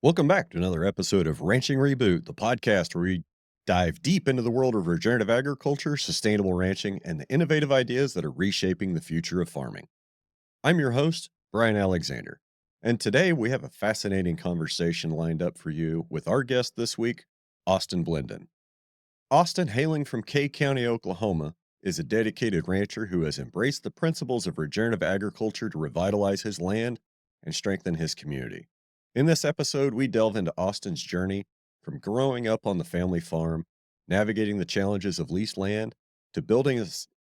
Welcome back to another episode of Ranching Reboot, the podcast where we dive deep into the world of regenerative agriculture, sustainable ranching, and the innovative ideas that are reshaping the future of farming. I'm your host, Brian Alexander, and today we have a fascinating conversation lined up for you with our guest this week, Austin Blendon. Austin, hailing from Kay County, Oklahoma, is a dedicated rancher who has embraced the principles of regenerative agriculture to revitalize his land and strengthen his community. In this episode, we delve into Austin's journey from growing up on the family farm, navigating the challenges of leased land, to building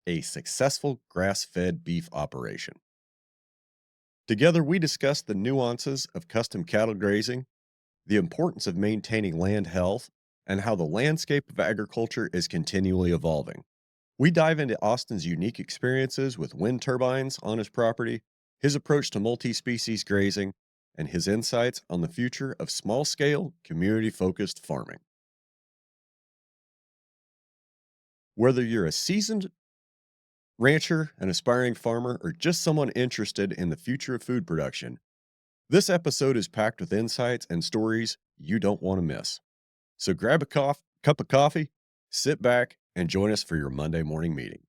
a successful grass-fed beef operation. Together, we discuss the nuances of custom cattle grazing, the importance of maintaining land health, and how the landscape of agriculture is continually evolving. We dive into Austin's unique experiences with wind turbines on his property, his approach to multi-species grazing, and his insights on the future of small-scale, community-focused farming. Whether you're a seasoned rancher, an aspiring farmer, or just someone interested in the future of food production, this episode is packed with insights and stories you don't want to miss. So grab a cup of coffee, sit back, and join us for your Monday morning meeting.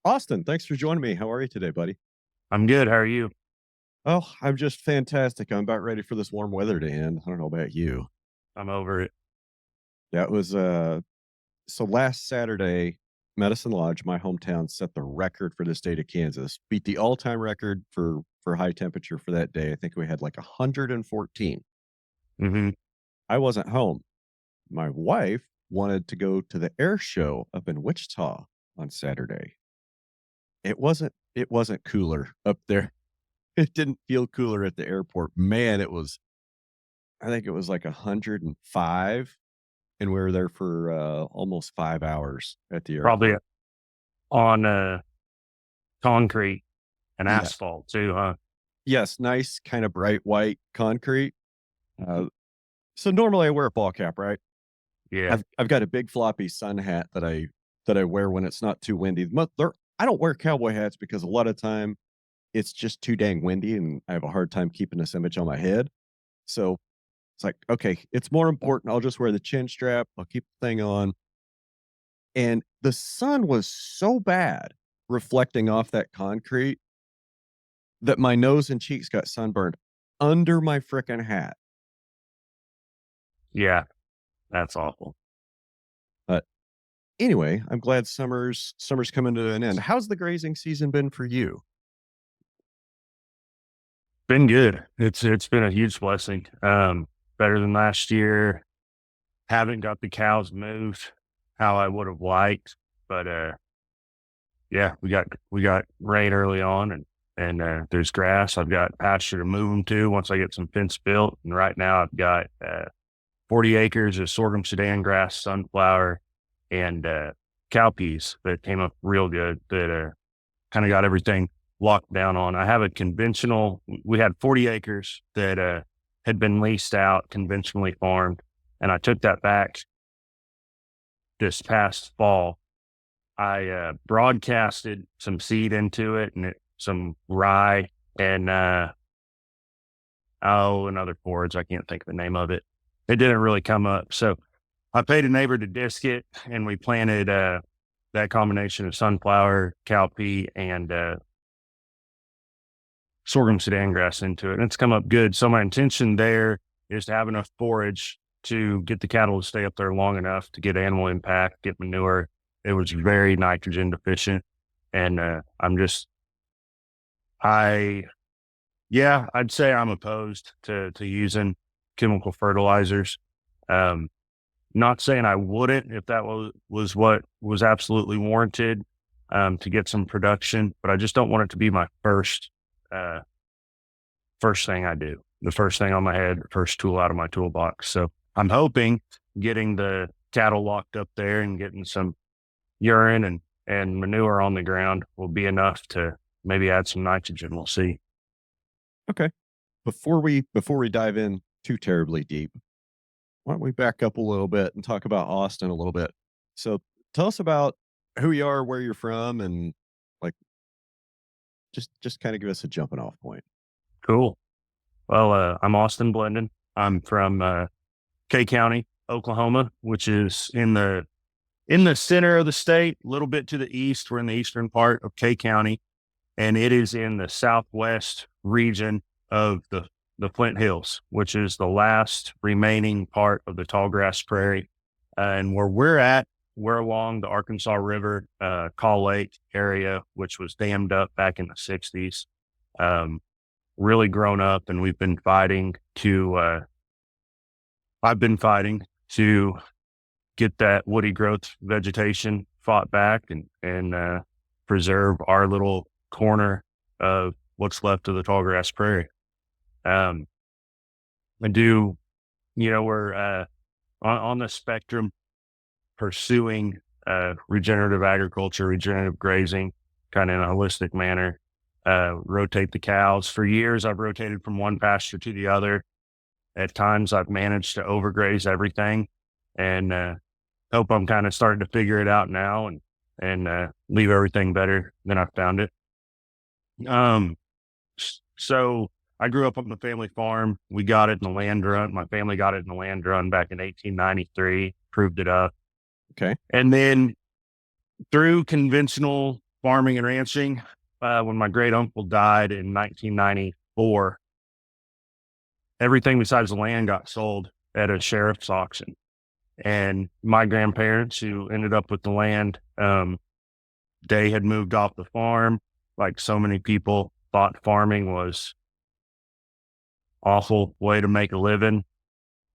Austin, thanks for joining me. How are you today, buddy? I'm good. How are you? Oh, I'm just fantastic. I'm about ready for this warm weather to end. I don't know about you. I'm over it. That was so last Saturday, Medicine Lodge, my hometown, set the record for the state of Kansas. Beat the all-time record for high temperature for that day. I think we had like 114. Mm-hmm. I wasn't home. My wife wanted to go to the air show up in Wichita on Saturday. It wasn't cooler up there. It didn't feel cooler at the airport. Man, I think it was like 105, and we were there for almost 5 hours at the airport. Probably on concrete and Yeah. asphalt too, huh? Yes, nice kind of bright white concrete. So normally I wear a ball cap, right? Yeah. I've got a big floppy sun hat that I wear when it's not too windy. I don't wear cowboy hats because a lot of time it's just too dang windy and I have a hard time keeping this image on my head. So it's like, okay, it's more important. I'll just wear the chin strap. I'll keep the thing on. And the sun was so bad reflecting off that concrete that my nose and cheeks got sunburned under my frickin' hat. Yeah. That's awful. But anyway, I'm glad summer's coming to an end. How's the grazing season been for you? Been good. It's been a huge blessing. Better than last year. Haven't got the cows moved how I would have liked, but yeah, we got rain early on and there's grass. I've got pasture to move them to once I get some fence built. And right now I've got 40 acres of sorghum Sudan grass, sunflower, and cowpeas that came up real good that kind of got everything locked down on. I have a conventional, we had 40 acres that had been leased out, conventionally farmed, and I took that back this past fall. I broadcasted some seed into it and some rye and another forage. I can't think of the name of it. It didn't really come up. So I paid a neighbor to disc it and we planted that combination of sunflower, cowpea, and sorghum Sudan grass into it. And it's come up good. So my intention there is to have enough forage to get the cattle to stay up there long enough to get animal impact, get manure. It was very nitrogen deficient. And I'd say I'm opposed to using chemical fertilizers. Not saying I wouldn't if that was what was absolutely warranted to get some production, but I just don't want it to be my first thing I do, the first thing on my head, the first tool out of my toolbox. So I'm hoping getting the cattle locked up there and getting some urine and and manure on the ground will be enough to maybe add some nitrogen. We'll see. Okay. Before we dive in too terribly deep, why don't we back up a little bit and talk about Austin a little bit? So tell us about who you are, where you're from, and like just kind of give us a jumping off point. Cool. Well, I'm Austin Blendon. I'm from K County, Oklahoma, which is in the center of the state, a little bit to the east. We're in the eastern part of K County, and it is in the southwest region of the Flint Hills, which is the last remaining part of the tallgrass prairie. And where we're at, we're along the Arkansas River, Call Lake area, which was dammed up back in the 60s. Um, really grown up, and I've been fighting to get that woody growth vegetation fought back and preserve our little corner of what's left of the tallgrass prairie. Um, and do, we're on the spectrum pursuing regenerative agriculture, regenerative grazing, kind of in a holistic manner. Rotate the cows. For years, I've rotated from one pasture to the other. At times, I've managed to overgraze everything, and hope I'm kind of starting to figure it out now and leave everything better than I found it. Um, so I grew up on the family farm. We got it in the land run. My family got it in the land run back in 1893, proved it up. Okay. And then through conventional farming and ranching, when my great uncle died in 1994, everything besides the land got sold at a sheriff's auction. And my grandparents, who ended up with the land, they had moved off the farm. Like so many people thought farming was awful way to make a living.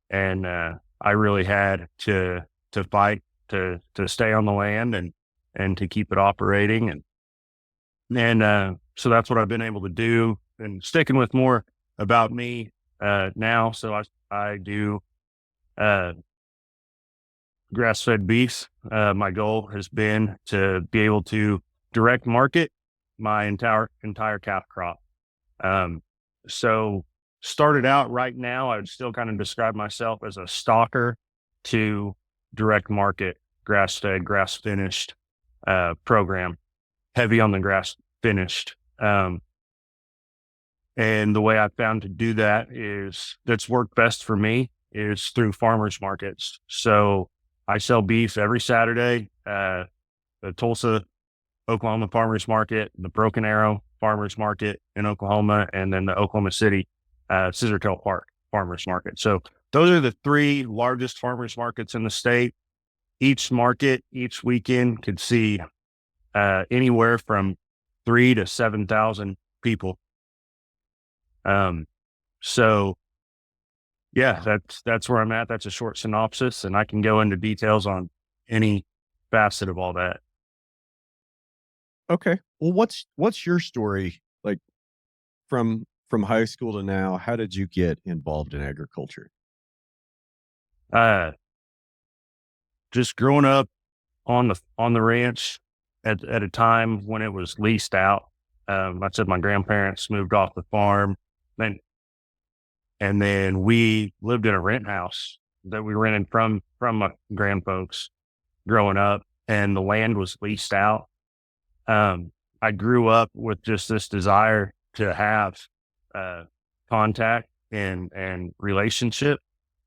And I really had to fight to stay on the land and to keep it operating. And so that's what I've been able to do. And sticking with more about me now. So I do grass-fed beef. My goal has been to be able to direct market my entire calf crop. So started out right now, I would still kind of describe myself as a stalker to direct market grass-fed, grass-finished program, heavy on the grass-finished. And the way I found to do that's worked best for me is through farmers markets. So I sell beef every Saturday, the Tulsa, Oklahoma Farmers Market, the Broken Arrow Farmers Market in Oklahoma, and then the Oklahoma City Scissortail Park Farmers Market. So those are the three largest farmers markets in the state. Each market, each weekend could see anywhere from 3,000 to 7,000 people. So yeah, that's where I'm at. That's a short synopsis, and I can go into details on any facet of all that. Okay. Well, what's your story like from high school to now? How did you get involved in agriculture? Uh, just growing up on the ranch at a time when it was leased out. I said my grandparents moved off the farm, and and then we lived in a rent house that we rented from my grandfolks growing up, and the land was leased out. I grew up with just this desire to have uh, contact and relationship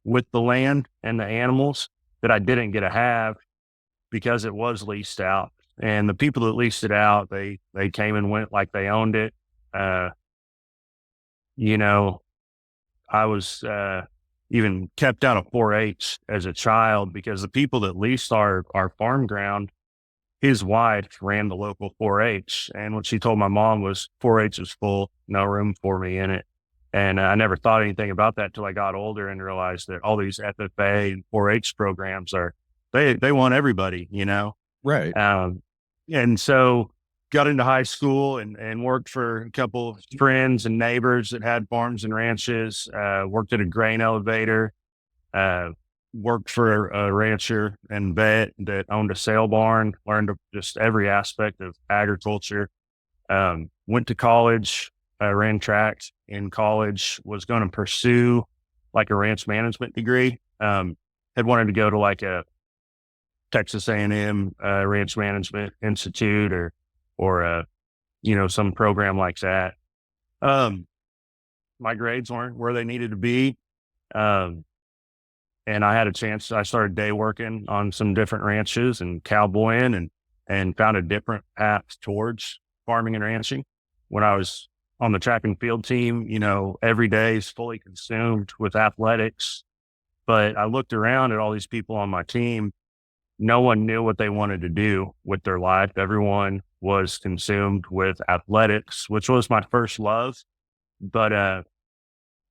with the land and the animals that I didn't get to have because it was leased out. And the people that leased it out, they came and went like they owned it. Uh, you know, I was even kept out of 4-H as a child because the people that leased our farm ground, his wife ran the local 4-H. And what she told my mom was 4-H is full, no room for me in it. And I never thought anything about that till I got older and realized that all these FFA and 4-H programs they want everybody, you know? Right. And so got into high school and worked for a couple friends and neighbors that had farms and ranches, worked at a grain elevator, uh, worked for a rancher and vet that owned a sale barn, learned just every aspect of agriculture. Went to college, ran track in college, was going to pursue like a ranch management degree. Had wanted to go to like a Texas A&M Ranch Management Institute or some program like that. Um, my grades weren't where they needed to be. Um, and I had a chance. I started day working on some different ranches and cowboying and found a different path towards farming and ranching. When I was on the track and field team, every day is fully consumed with athletics. But I looked around at all these people on my team. No one knew what they wanted to do with their life. Everyone was consumed with athletics, which was my first love. But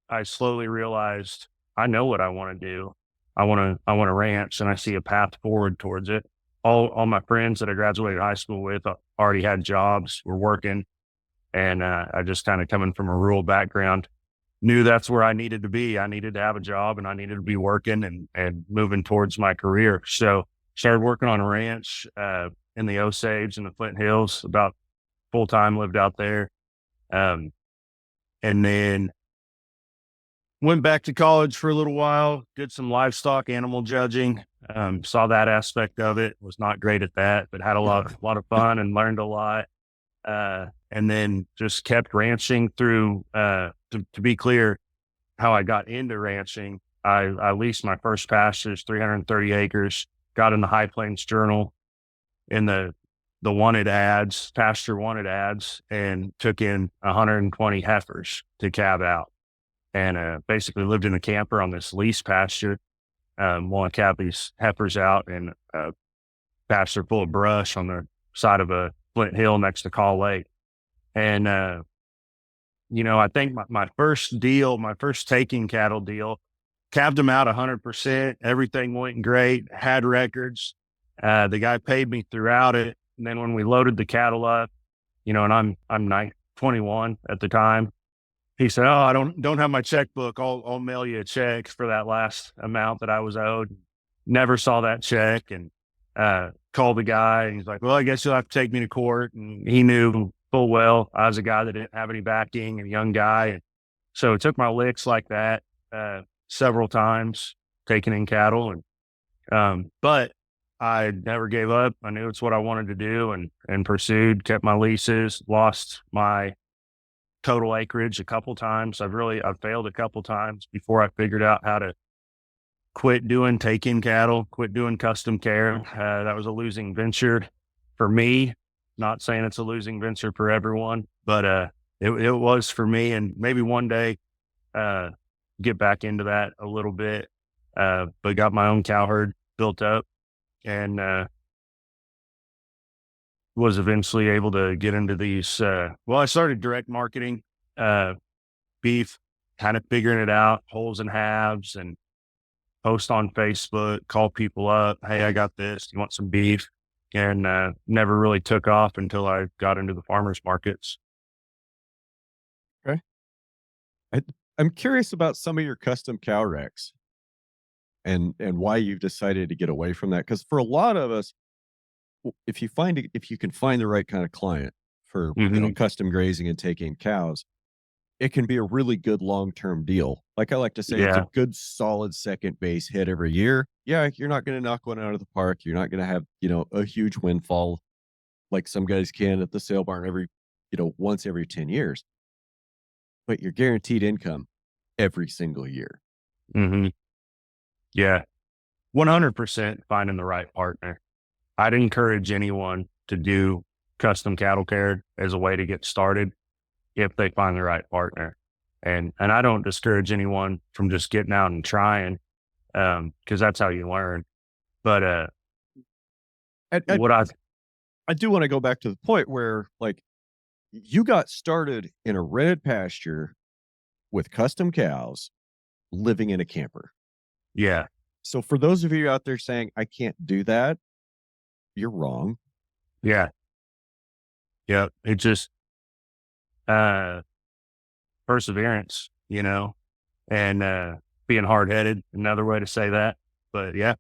I slowly realized I know what I want to do. I want to ranch, and I see a path forward towards it. All my friends that I graduated high school with already had jobs, were working, and I just kind of coming from a rural background, knew that's where I needed to be. I needed to have a job, and I needed to be working and moving towards my career. So started working on a ranch in the Osage in the Flint Hills, about full time. Lived out there, um, and then went back to college for a little while, did some livestock animal judging, saw that aspect of it, was not great at that, but had a lot of fun and learned a lot. And then just kept ranching through, to be clear, how I got into ranching. I leased my first pastures, 330 acres, got in the High Plains Journal in the wanted ads, pasture wanted ads, and took in 120 heifers to cab out. And basically lived in a camper on this lease pasture. While I cab these heifers out in a pasture full of brush on the side of a Flint Hill next to Call Lake. And, I think my first deal, my first taking cattle deal, cabbed them out 100%. Everything went great, had records. The guy paid me throughout it. And then when we loaded the cattle up, and I'm 21 at the time, he said, "Oh, I don't have my checkbook. I'll mail you a check for that last amount that I was owed." Never saw that check, and called the guy, and he's like, "Well, I guess you'll have to take me to court." And he knew full well I was a guy that didn't have any backing and a young guy, and so took my licks like that several times, taking in cattle, and but I never gave up. I knew it's what I wanted to do, and pursued, kept my leases, lost my total acreage a couple times. I've failed a couple times before I figured out how to quit doing take-in cattle, quit doing custom care. That was a losing venture for me. Not saying it's a losing venture for everyone, but it was for me. And maybe one day uh, get back into that a little bit. But got my own cow herd built up, and was eventually able to get into these. I started direct marketing beef, kind of figuring it out, wholes and halves, and post on Facebook, call people up. Hey, I got this. You want some beef? And never really took off until I got into the farmers markets. Okay. I, I'm curious about some of your custom cow wrecks and why you've decided to get away from that. Because for a lot of us, if you can find the right kind of client for Hmm. custom grazing and taking cows, it can be a really good long-term deal. Like I like to say, it's a Yeah. good solid second base hit every year. Yeah, you're not going to knock one out of the park. You're not going to have, a huge windfall like some guys can at the sale barn once every 10 years, but you're guaranteed income every single year. Hmm. Yeah. 100% finding the right partner. I'd encourage anyone to do custom cattle care as a way to get started if they find the right partner. And I don't discourage anyone from just getting out and trying, because that's how you learn. But I, I, what I I do want to go back to the point where like you got started in a rented pasture with custom cows living in a camper. yeah, So for those of you out there saying, I can't do that, you're wrong. yeah, yeah, it just uh perseverance, and being hard headed, another way to say that. But yeah.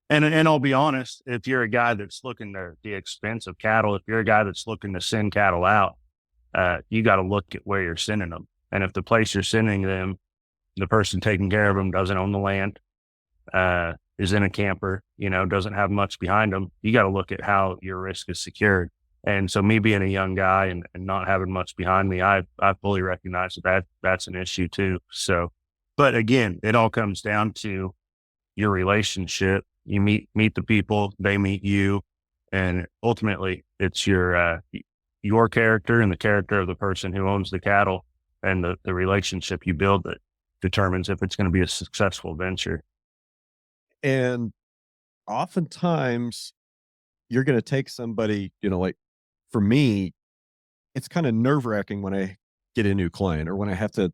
And I'll be honest, if you're a guy that's looking to the expense of cattle, if you're a guy that's looking to send cattle out, you got to look at where you're sending them. And if the place you're sending them, the person taking care of them doesn't own the land, is in a camper, doesn't have much behind them, you got to look at how your risk is secured. And so me being a young guy and not having much behind me, I fully recognize that that's an issue too. So, but again, it all comes down to your relationship. You meet the people, they meet you, and ultimately it's your character and the character of the person who owns the cattle and the relationship you build that determines if it's going to be a successful venture. And oftentimes you're going to take somebody, like for me, it's kind of nerve wracking when I get a new client or when I have to,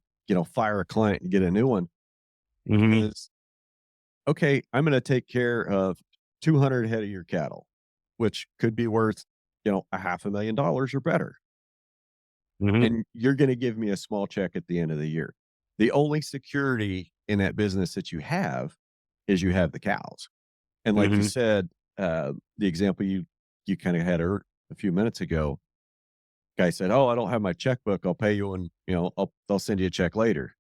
fire a client and get a new one. Hmm. Because, okay, I'm going to take care of 200 head of your cattle, which could be worth, a $500,000 or better. Hmm. And you're going to give me a small check at the end of the year. The only security in that business that you have is you have the cows. And like you Hmm. said, the example you kind of had a few minutes ago, guy said, "Oh, I don't have my checkbook. I'll pay you, and I'll send you a check later."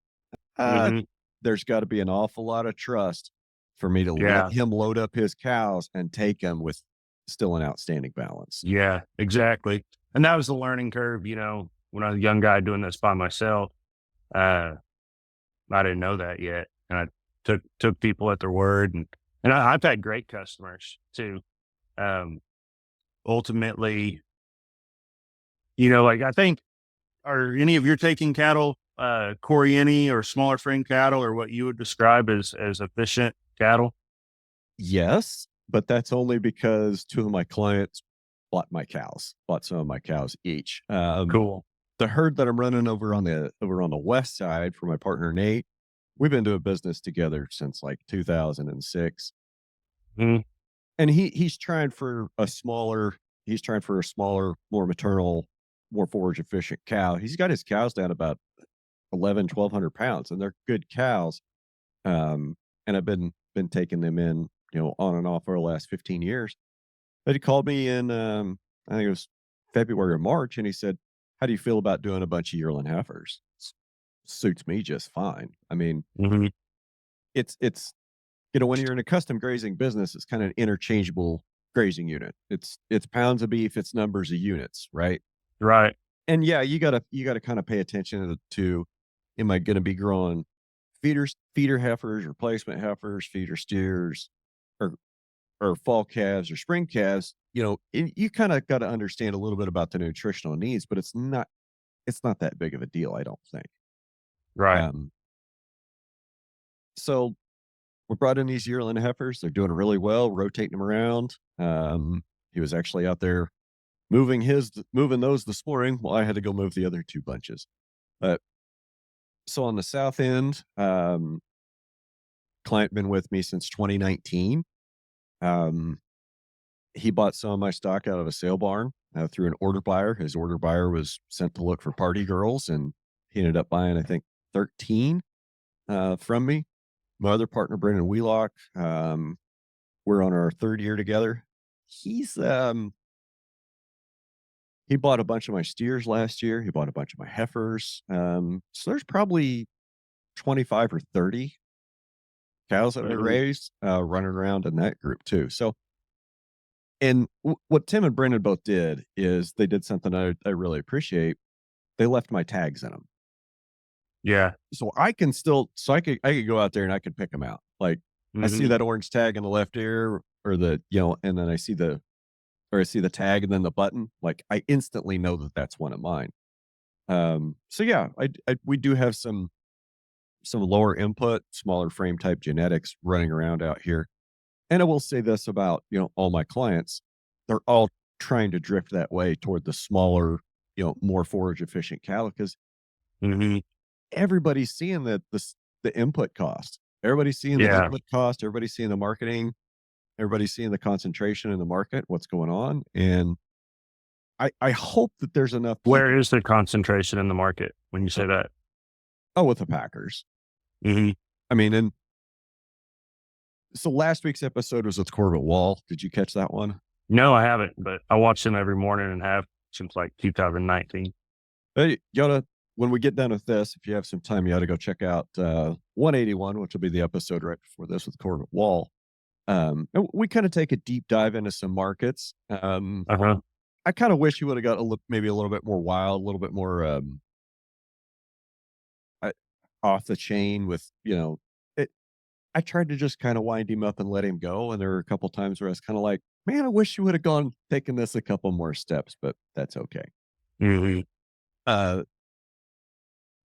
Uh, Hmm. there's got to be an awful lot of trust for me to let Yeah. him load up his cows and take them with still an outstanding balance. Yeah, exactly. And that was the learning curve, when I was a young guy doing this by myself. Uh, I didn't know that yet. And I took people at their word and I've had great customers too. Um, ultimately, like I think, are any of your taking cattle, Coriani or smaller frame cattle or what you would describe as efficient cattle? Yes, but that's only because two of my clients bought some of my cows each. Cool. The herd that I'm running over on the west side for my partner Nate, we've been doing business together since like 2006. Mhm. And he's trying for a smaller, more maternal, more forage efficient cow. He's got his cows down about 1,100 pounds, and they're good cows. And I've been taking them in, on and off for the last 15 years. But he called me in, I think it was February or March, and he said, "How do you feel about doing a bunch of yearling heifers?" Suits me just fine. I mean, Mhm. it's when you're in a custom grazing business, it's kind of an interchangeable grazing unit. It's pounds of beef, it's numbers of units, right? Right. And yeah, you gotta kind of pay attention to am I going to be growing feeder heifers, replacement heifers, feeder steers, or fall calves or spring calves? You kind of got to understand a little bit about the nutritional needs, but it's not that big of a deal, I don't think. Right. Um, so we brought in these yearling heifers. They're doing really well, rotating them around. He was actually out there moving those this morning. Well, I had to go move the other two bunches. But so on the south end, client been with me since 2019. Um, he bought some of my stock out of a sale barn through an order buyer. His order buyer was sent to look for party girls, and he ended up buying, I think, 13 from me. My other partner, Brendan Wheelock, we're on our third year together. He's he bought a bunch of my steers last year. He bought a bunch of my heifers. So there's probably 25 or 30 cows that I Mhm. raised running around in that group too. So, and what Tim and Brendan both did is they did something I really appreciate. They left my tags in them. Yeah. So I could go out there and I could pick them out. Like I see Mhm. that orange tag in the left ear or and then I see the tag and then the button. Like I instantly know that that's one of mine. So yeah, we do have some lower input, smaller frame type genetics running around out here. And I will say this about, all my clients, they're all trying to drift that way toward the smaller, more forage efficient cattle because Mhm. everybody's seeing the input cost. Everybody's seeing the Yeah. input cost, everybody's seeing the marketing, everybody's seeing the concentration in the market, what's going on. And I hope that there's enough Where people. is the concentration in the market when you say that? Oh, with the Packers. Mhm. I mean, and So last week's episode was with Corbett Wall. Did you catch that one? No, I haven't, but I watch him every morning and have since like 2019. Hey, you oughta, when we get done with this, if you have some time, you ought to go check out 181, which will be the episode right before this with Corbett Wall. And we kind of take a deep dive into some markets. Uh-huh. I kind of wish you would have got maybe a little bit more wild, a little bit more I- off the chain with, it. I tried to just kind of wind him up and let him go. And there were a couple times where I was kind of like, man, I wish you would have taken this a couple more steps, but that's okay. Mhm. Uh,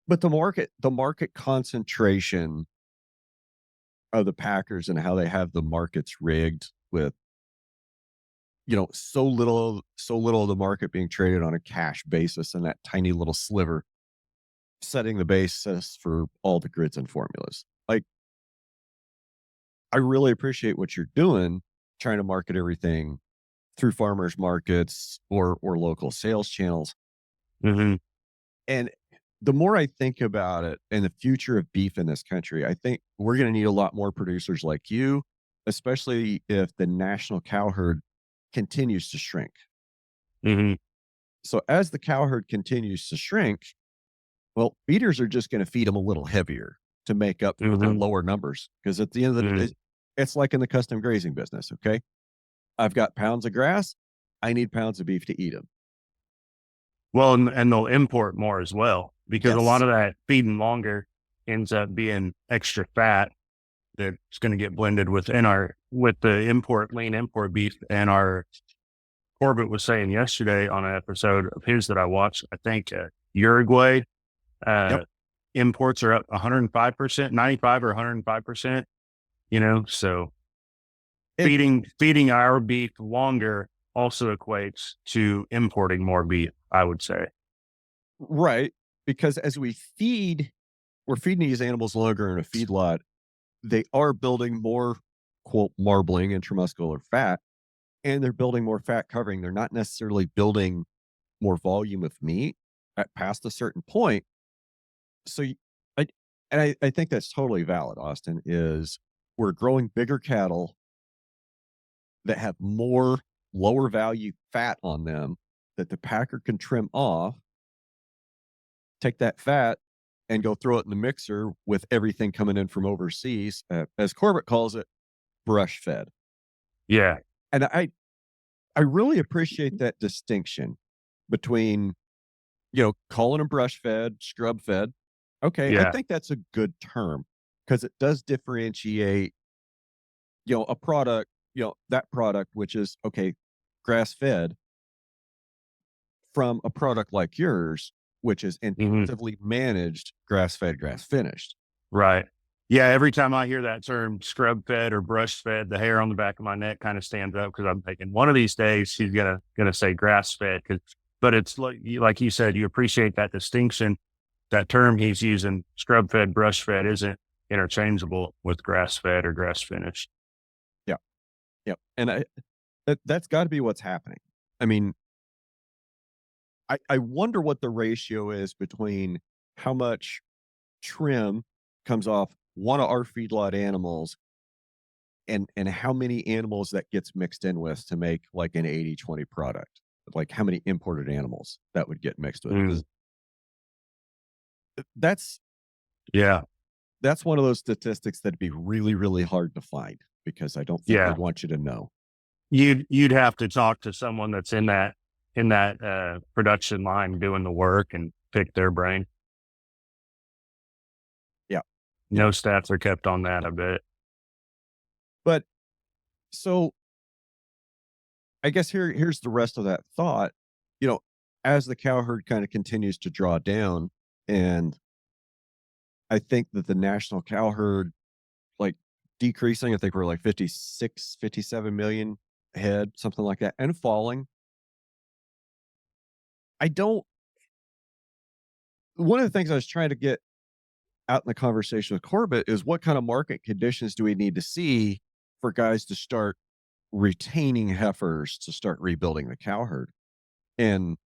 but the market concentration of the Packers and how they have the markets rigged with, so little of the market being traded on a cash basis and that tiny little sliver setting the basis for all the grids and formulas. Like, I really appreciate what you're doing, trying to market everything through farmers markets or local sales channels. Mhm. And the more I think about it and the future of beef in this country, I think we're going to need a lot more producers like you, especially if the national cow herd continues to shrink. Mhm. So as the cow herd continues to shrink, well, feeders are just going to feed them a little heavier to make up for the Mhm. lower numbers. Because at the end of the Mhm. day, it's like in the custom grazing business. Okay, I've got pounds of grass, I need pounds of beef to eat them. Well, and they'll import more as well because a lot Yes. of that feeding longer ends up being extra fat that's going to get blended with the lean import beef. And our Corbett was saying yesterday on an episode of his that I watched, I think Uruguay Yep. uh, imports are up 105%, 95 or 105%. So And feeding our beef longer also equates to importing more beef, I would say. right, because as we're feeding these animals longer in a feedlot, they are building more, quote, marbling intramuscular fat, and they're building more fat covering. They're not necessarily building more volume of meat at past a certain point. So, I, and I think that's totally valid, Austin, is we're growing bigger cattle that have more lower value fat on them that the packer can trim off, take that fat and go throw it in the mixer with everything coming in from overseas, as Corbett calls it, brush fed. Yeah. And I really appreciate that distinction between, calling them brush fed, scrub fed. Okay, I Yeah. think that's a good term because it does differentiate, a product, that product, which is okay, grass fed from a product like yours, which is Mhm. intensively managed grass fed, grass finished. Right. Yeah, every time I hear that term scrub fed or brush fed, the hair on the back of my neck kind of stands up because I'm thinking one of these days she's gonna say grass fed. But it's like you said, you appreciate that distinction. That term he's using, scrub fed, brush fed, isn't interchangeable with grass fed or grass finished. Yeah. Yeah. And that's got to be what's happening. I mean, I wonder what the ratio is between how much trim comes off one of our feedlot animals and how many animals that gets mixed in with to make like an 80-20 product. Like how many imported animals that would get mixed with. Mm, 'Cause That's yeah, that's one of those statistics that'd be really, really hard to find because I don't think yeah. they'd want you to know. You'd have to talk to someone that's in that production line doing the work and pick their brain. Yeah. Yeah. No stats are kept on that, I bet. But so I guess here's the rest of that thought. You know, as the cow herd kind of continues to draw down, and I think that the national cow herd like decreasing, I think we're like 56, 57 million head, something like that, and falling. I don't One of the things I was trying to get out in the conversation with Corbett is what kind of market conditions do we need to see for guys to start retaining heifers to start rebuilding the cow herd? And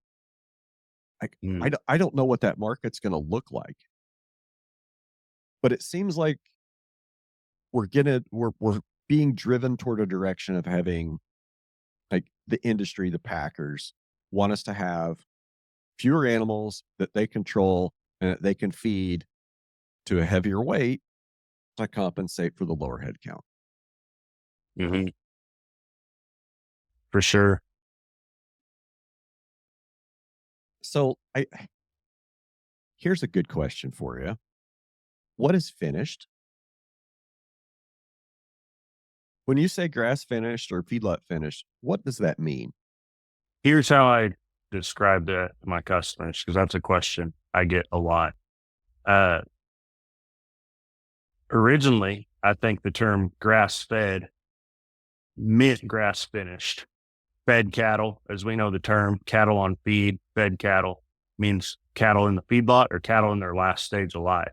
Mm. I don't know what that market's going to look like, but it seems like we're being driven toward a direction of having, like, the industry, the packers want us to have fewer animals that they control and that they can feed to a heavier weight to compensate for the lower head count. Hmm. For sure. So here's a good question for you. What is finished? When you say grass finished or feedlot finished, what does that mean? Here's how I describe that to my customers, because that's a question I get a lot. Uh, Originally, I think the term grass fed meant grass finished. Fed cattle, as we know the term, cattle on feed, fed cattle means cattle in the feedlot or cattle in their last stage of life.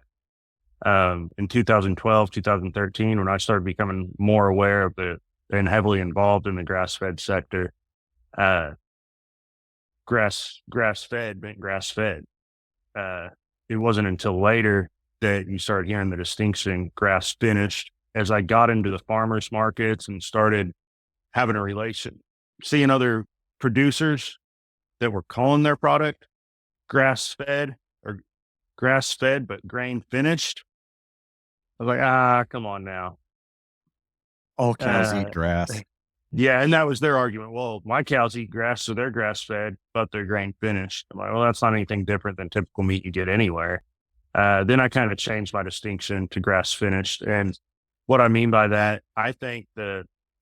In 2012, 2013, when I started becoming more aware of the and heavily involved in the grass fed sector, uh, grass fed meant grass fed. Uh, it wasn't until later that you start hearing the distinction grass finished. As I got into the farmers markets and started having a relation, seeing other producers that were calling their product grass fed or grass fed, but grain finished. I was like, come on now. All cows Uh, eat grass. yeah. And that was their argument. Well, my cows eat grass, so they're grass fed, but they're grain finished. I'm like, well, that's not anything different than typical meat you get anywhere. Then I kind of changed my distinction to grass finished. And what I mean by that, I think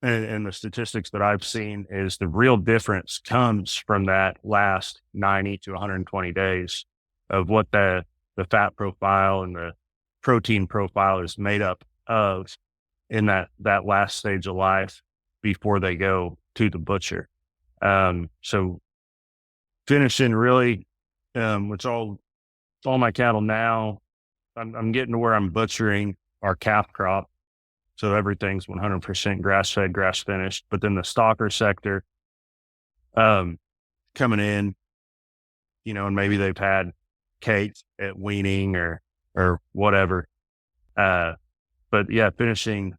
and the statistics that I've seen is the real difference comes from that last 90 to 120 days of what the fat profile and the protein profile is made up of in that last stage of life before they go to the butcher. So finishing really, it's all my cattle now. I'm getting to where I'm butchering our calf crop. So everything's 100% grass fed, grass finished. But then the stalker sector, um, coming in, and maybe they've had cake at weaning or whatever. Uh, but yeah, finishing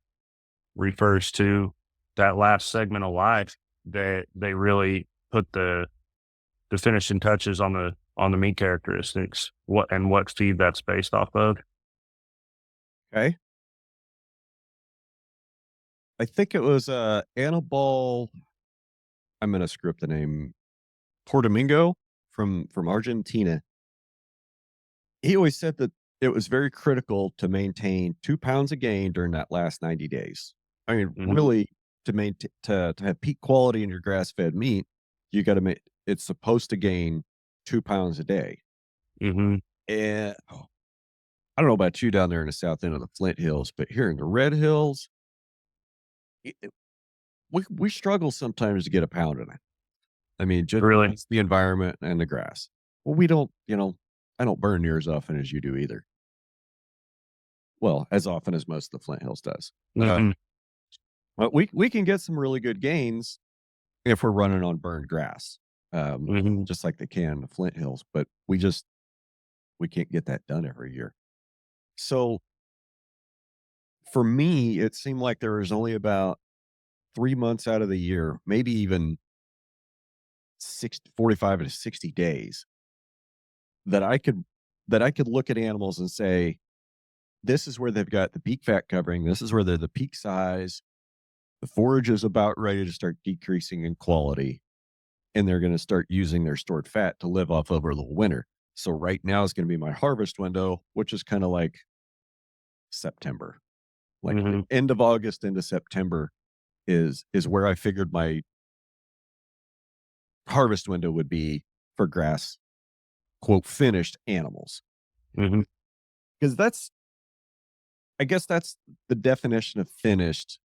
refers to that last segment of life that they really put the finishing touches on the meat characteristics, what feed that's based off of. Okay. I think it was Annibal. I'm going to script the name Portomingo from Argentina. He always said that it was very critical to maintain 2 pounds of gain during that last 90 days. I mean, Hmm. really, to maintain to have peak quality in your grass fed meat, you got to make it's supposed to gain 2 pounds a day. Hmm. And I don't know about you down there in the south end of the Flint Hills, but here in the Red Hills, we struggle sometimes to get a pound in it. I mean, just Really. it's the environment and the grass. Well, we don't, I don't burn near as often as you do either. Well, as often as most of the Flint Hills does. Hmm. But we can get some really good gains if we're running on burned grass, Hmm. just like they can in the Flint Hills. But we can't get that done every year. So for me, it seemed like there was only about 3 months out of the year, maybe even 45 to 60 days that I could look at animals and say, this is where they've got the peak fat covering. This is where they're the peak size. The forage is about ready to start decreasing in quality, and they're going to start using their stored fat to live off over the winter. So right now is going to be my harvest window, which is kind of like September, like the Hmm. end of August into September is where I figured my harvest window would be for grass, quote, finished animals. Hmm. Because I guess that's the definition of finished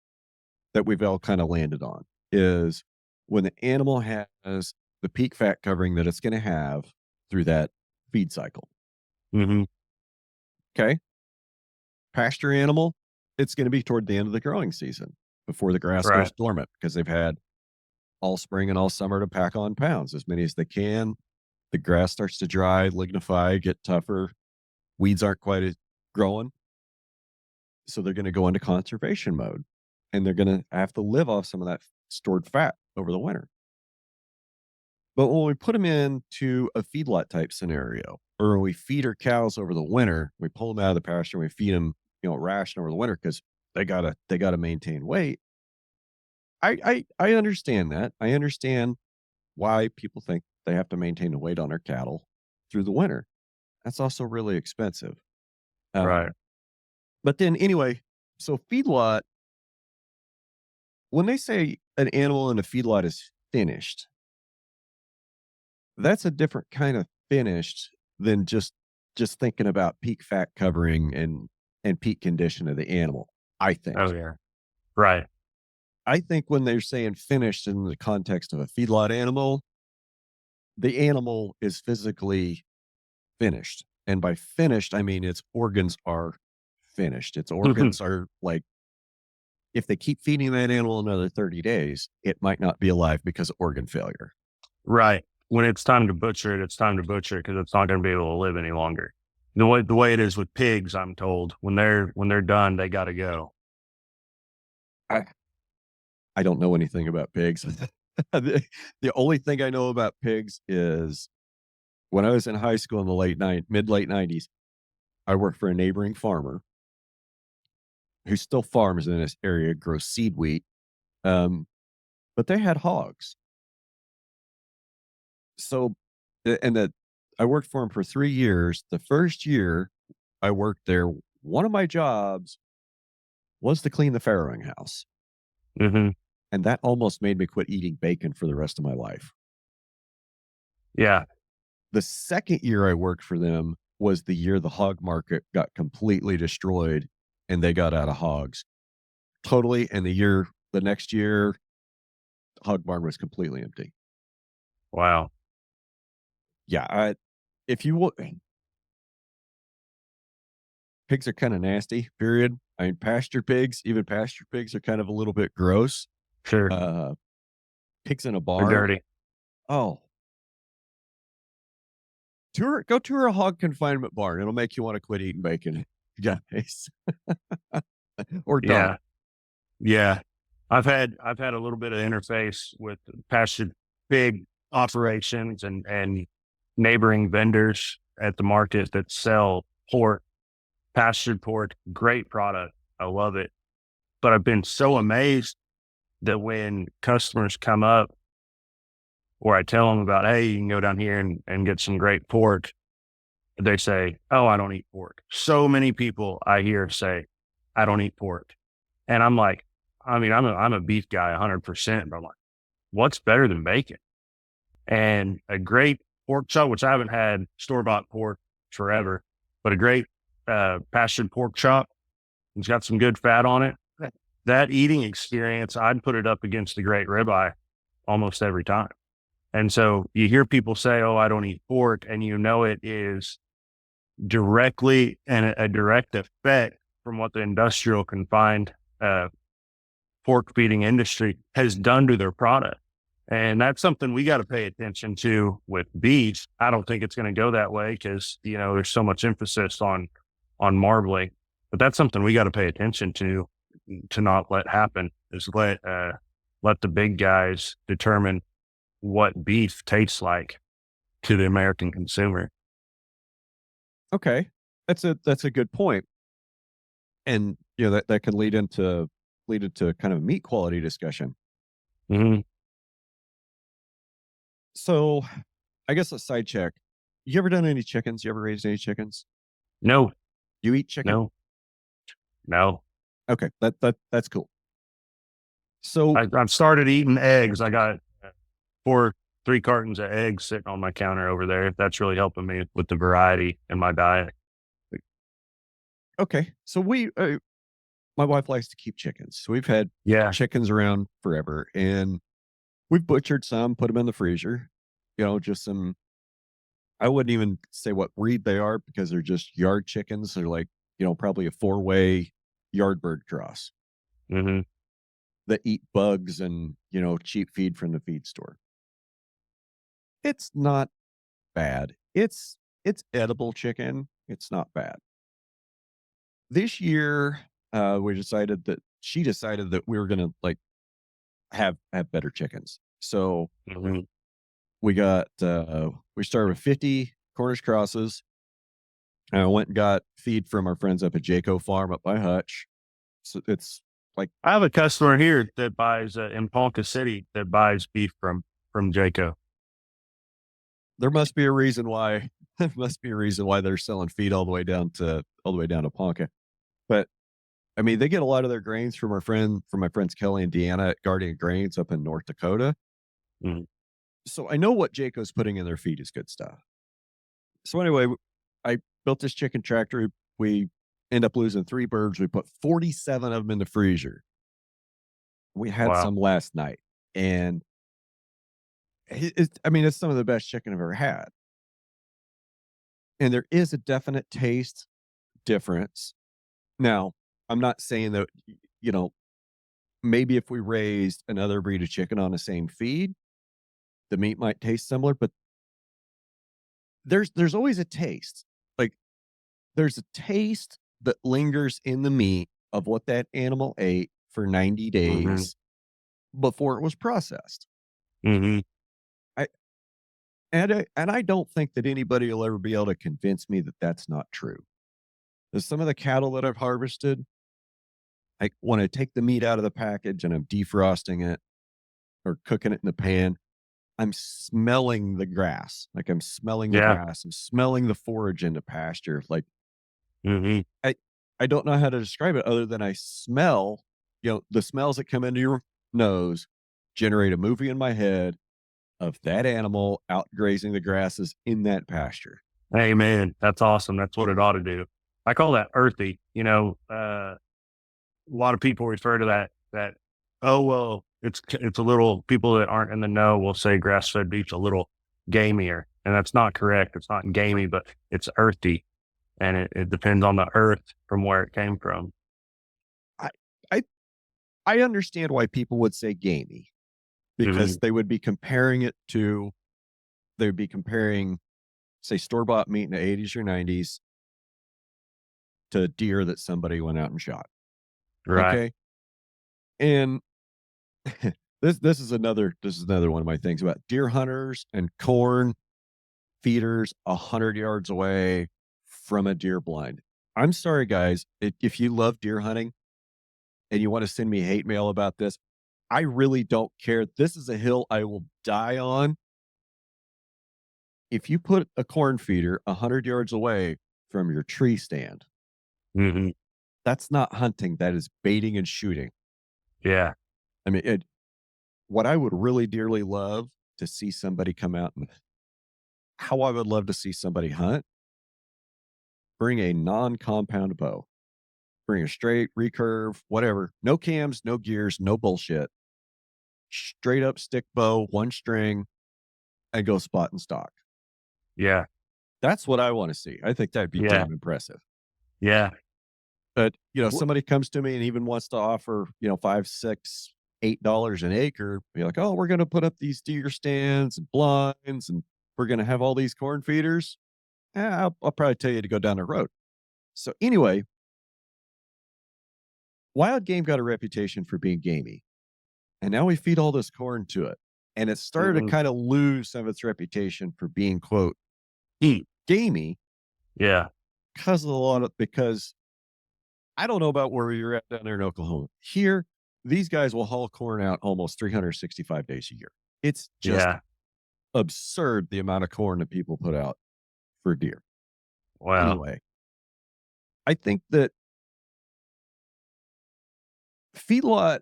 that we've all kind of landed on is when the animal has the peak fat covering that it's going to have through that feed cycle. Hmm. Okay. Pasture animal, it's going to be toward the end of the growing season before the grass goes Right. dormant because they've had all spring and all summer to pack on pounds, as many as they can. The grass starts to dry, lignify, get tougher. Weeds aren't quite as growing. So they're going to go into conservation mode. and they're going to have to live off some of that stored fat over the winter. But when we put them into a feedlot type scenario, or we feed our cows over the winter, we pull them out of the pasture and we feed them, ration over the winter because they gotta maintain weight. I understand that. I understand why people think they have to maintain the weight on their cattle through the winter. That's also really expensive. Right. Um, but then anyway, so feedlot, when they say an animal in a feedlot is finished, that's a different kind of finished than just thinking about peak fat covering and peak condition of the animal, I think. Oh, yeah. Right. I think when they're saying finished in the context of a feedlot animal, the animal is physically finished. And by finished, I mean its organs are finished. Its organs are like, if they keep feeding that animal another 30 days, it might not be alive because of organ failure. Right. When it's time to butcher it, it's time to butcher it because it's not going to be able to live any longer. The way it is with pigs, I'm told, when they're done, they got to go. I, I don't know anything about pigs. The only thing I know about pigs is when I was in high school in the mid late 90s, I worked for a neighboring farmer who still farms in this area, grows seed wheat. Um, but they had hogs. So, and that I worked for him for 3 years. The first year I worked there, one of my jobs was to clean the farrowing house. Hmm. And that almost made me quit eating bacon for the rest of my life. Yeah. The second year I worked for them was the year the hog market got completely destroyed and they got out of hogs totally. And the next year, hog barn was completely empty. Wow. Yeah. If you will, pigs are kind of nasty, period. I mean, even pasture pigs are kind of a little bit gross. Sure. Uh, Pigs in a They're barn. dirty. Oh, go tour a hog confinement barn. It'll make you want to quit eating bacon. Guys. Or don't. Yeah. Yeah. I've had a little bit of interface with pastured pig operations and neighboring vendors at the market that sell pork, pastured pork, great product. I love it. But I've been so amazed that when customers come up or I tell them about, hey, you can go down here and get some great pork, they say, oh, I don't eat pork. So many people I hear say, I don't eat pork. And I'm like, I mean, I'm a beef guy 100%, but I'm like, what's better than bacon? And a great pork chop, which I haven't had store-bought pork forever, but a great pastured pork chop, it's got some good fat on it. That eating experience, I'd put it up against the great ribeye almost every time. And so you hear people say, oh, I don't eat pork, and you know it is directly and a direct effect from what the industrial confined pork feeding industry has done to their product. And that's something we got to pay attention to with beef. I don't think it's going to go that way because, there's so much emphasis on marbling, but that's something we got to pay attention to not let happen is let the big guys determine what beef tastes like to the American consumer. Okay. That's a good point. And that can lead into kind of a meat quality discussion. Hmm. So I guess a side check. You ever done any chickens? You ever raised any chickens? No, You eat chicken? no, no. Okay. That's cool. So I've started eating eggs. I got four, 3 cartons of eggs sitting on my counter over there. That's really helping me with the variety in my diet. okay. So my wife likes to keep chickens. So we've had Yeah. chickens around forever and we've butchered some, put them in the freezer, just some, I wouldn't even say what breed they are because they're just yard chickens. They're like, probably a 4-way yard bird cross Hmm. that eat bugs and, cheap feed from the feed store. It's not bad. It's edible chicken. It's not bad. This year, we decided that she decided that we were gonna like have better chickens. So Mhm. we started with 50 Cornish crosses. And I went and got feed from our friends up at Jayco Farm up by Hutch. So it's like I have a customer here that buys in Ponca City that buys beef from Jayco. there must be a reason why there must be a reason why they're selling feed all the way down to Ponca. But I mean, they get a lot of their grains from my friends Kelly and Deanna at Guardian Grains up in North Dakota. Mhm. So I know what Jayco's putting in their feed is good stuff. So anyway, I built this chicken tractor. We end up losing 3 birds. We put 47 of them in the freezer. We had Wow. some last night, and I mean, it's some of the best chicken I've ever had. And there is a definite taste difference. Now, I'm not saying that, you know, maybe if we raised another breed of chicken on the same feed, the meat might taste similar, but there's always a taste. Like there's a taste that lingers in the meat of what that animal ate for 90 Mhm. days before it was processed. Mhm. I and I don't think that anybody will ever be able to convince me that that's not true. 'Cause some of the cattle that I've harvested, like when I take the meat out of the package and I'm defrosting it or cooking it in the pan, I'm smelling the grass. Like I'm smelling the Yeah. grass. I'm smelling the forage in the pasture. Like Mhm. I I don't know how to describe it other than I smell, the smells that come into your nose generate a movie in my head of that animal out grazing the grasses in that pasture. Amen. That's awesome. That's what it ought to do. I call that earthy. A lot of people refer to that, "Oh, well, it's a little," people that aren't in the know will say grass-fed beef's a little gamier, and that's not correct. It's not gamey, but it's earthy, and it depends on the earth from where it came from. I I I understand why people would say gamey because Mhm. they would be comparing, say, store-bought meat in the 80s or 90s to deer that somebody went out and shot. Right. Okay? And this is another one of my things about deer hunters and corn feeders 100 yards away from a deer blind. I'm sorry, guys. If you love deer hunting and you want to send me hate mail about this, I really don't care. This is a hill I will die on. If you put a corn feeder 100 yards away from your tree stand, Mhm. that's not hunting. That is baiting and shooting. Yeah. I mean, what I would really dearly love to see somebody come out and how I would love to see somebody hunt, bring a non compound bow, bring a straight recurve, whatever, no cams, no gears, no bullshit, straight up stick bow, one string, and go spot and stock. Yeah. That's what I want to see. I think that'd be Yeah. damn impressive. Yeah. But W somebody comes to me and even wants to offer, 5, 6, $8 an acre, be like, oh, we're going to put up these deer stands and blinds and we're going to have all these corn feeders. I'll probably tell you to go down the road. So anyway, wild game got a reputation for being gamey, and now we feed all this corn to it, and it started to Mhm. kind of lose some of its reputation for being quote Mm. gamey Yeah. because I don't know about where you're at down there in Oklahoma. Here, these guys will haul corn out almost 365 days a year. It's just Yeah. absurd the amount of corn that people put out for deer. Wow. Anyway, I think that feedlot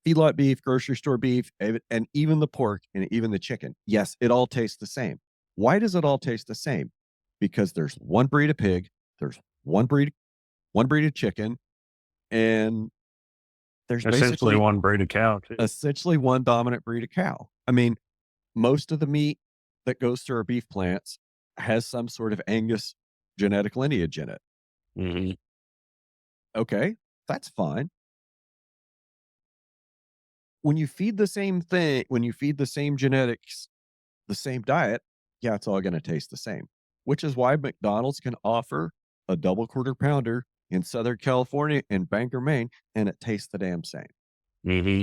feedlot beef, grocery store beef, and even the pork and even the chicken. Yes, it all tastes the same. Why does it all taste the same? Because there's one breed of pig, there's one breed of chicken, and there's Essentially basically one breed of cow too. essentially one dominant breed of cow. I mean, most of the meat that goes through our beef plants has some sort of Angus genetic lineage in it. Mhm. Okay, that's fine. When you feed the same genetics, the same diet, yeah, it's all going to taste the same, which is why McDonald's can offer a double quarter pounder in Southern California in Bangor, Maine, and it tastes the damn same. Hmm.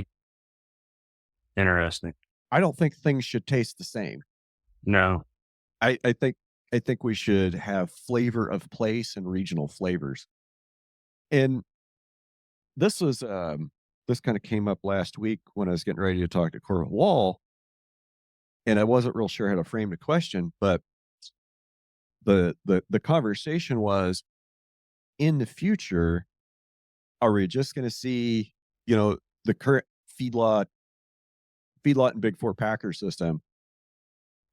Interesting. I don't think things should taste the same. No. I think we should have flavor of place and regional flavors. And this was this kind of came up last week when I was getting ready to talk to Corbett Wall, and I wasn't real sure how to frame the question, but the conversation was, in the future, are we just going to see, the current feedlot and big four packer system?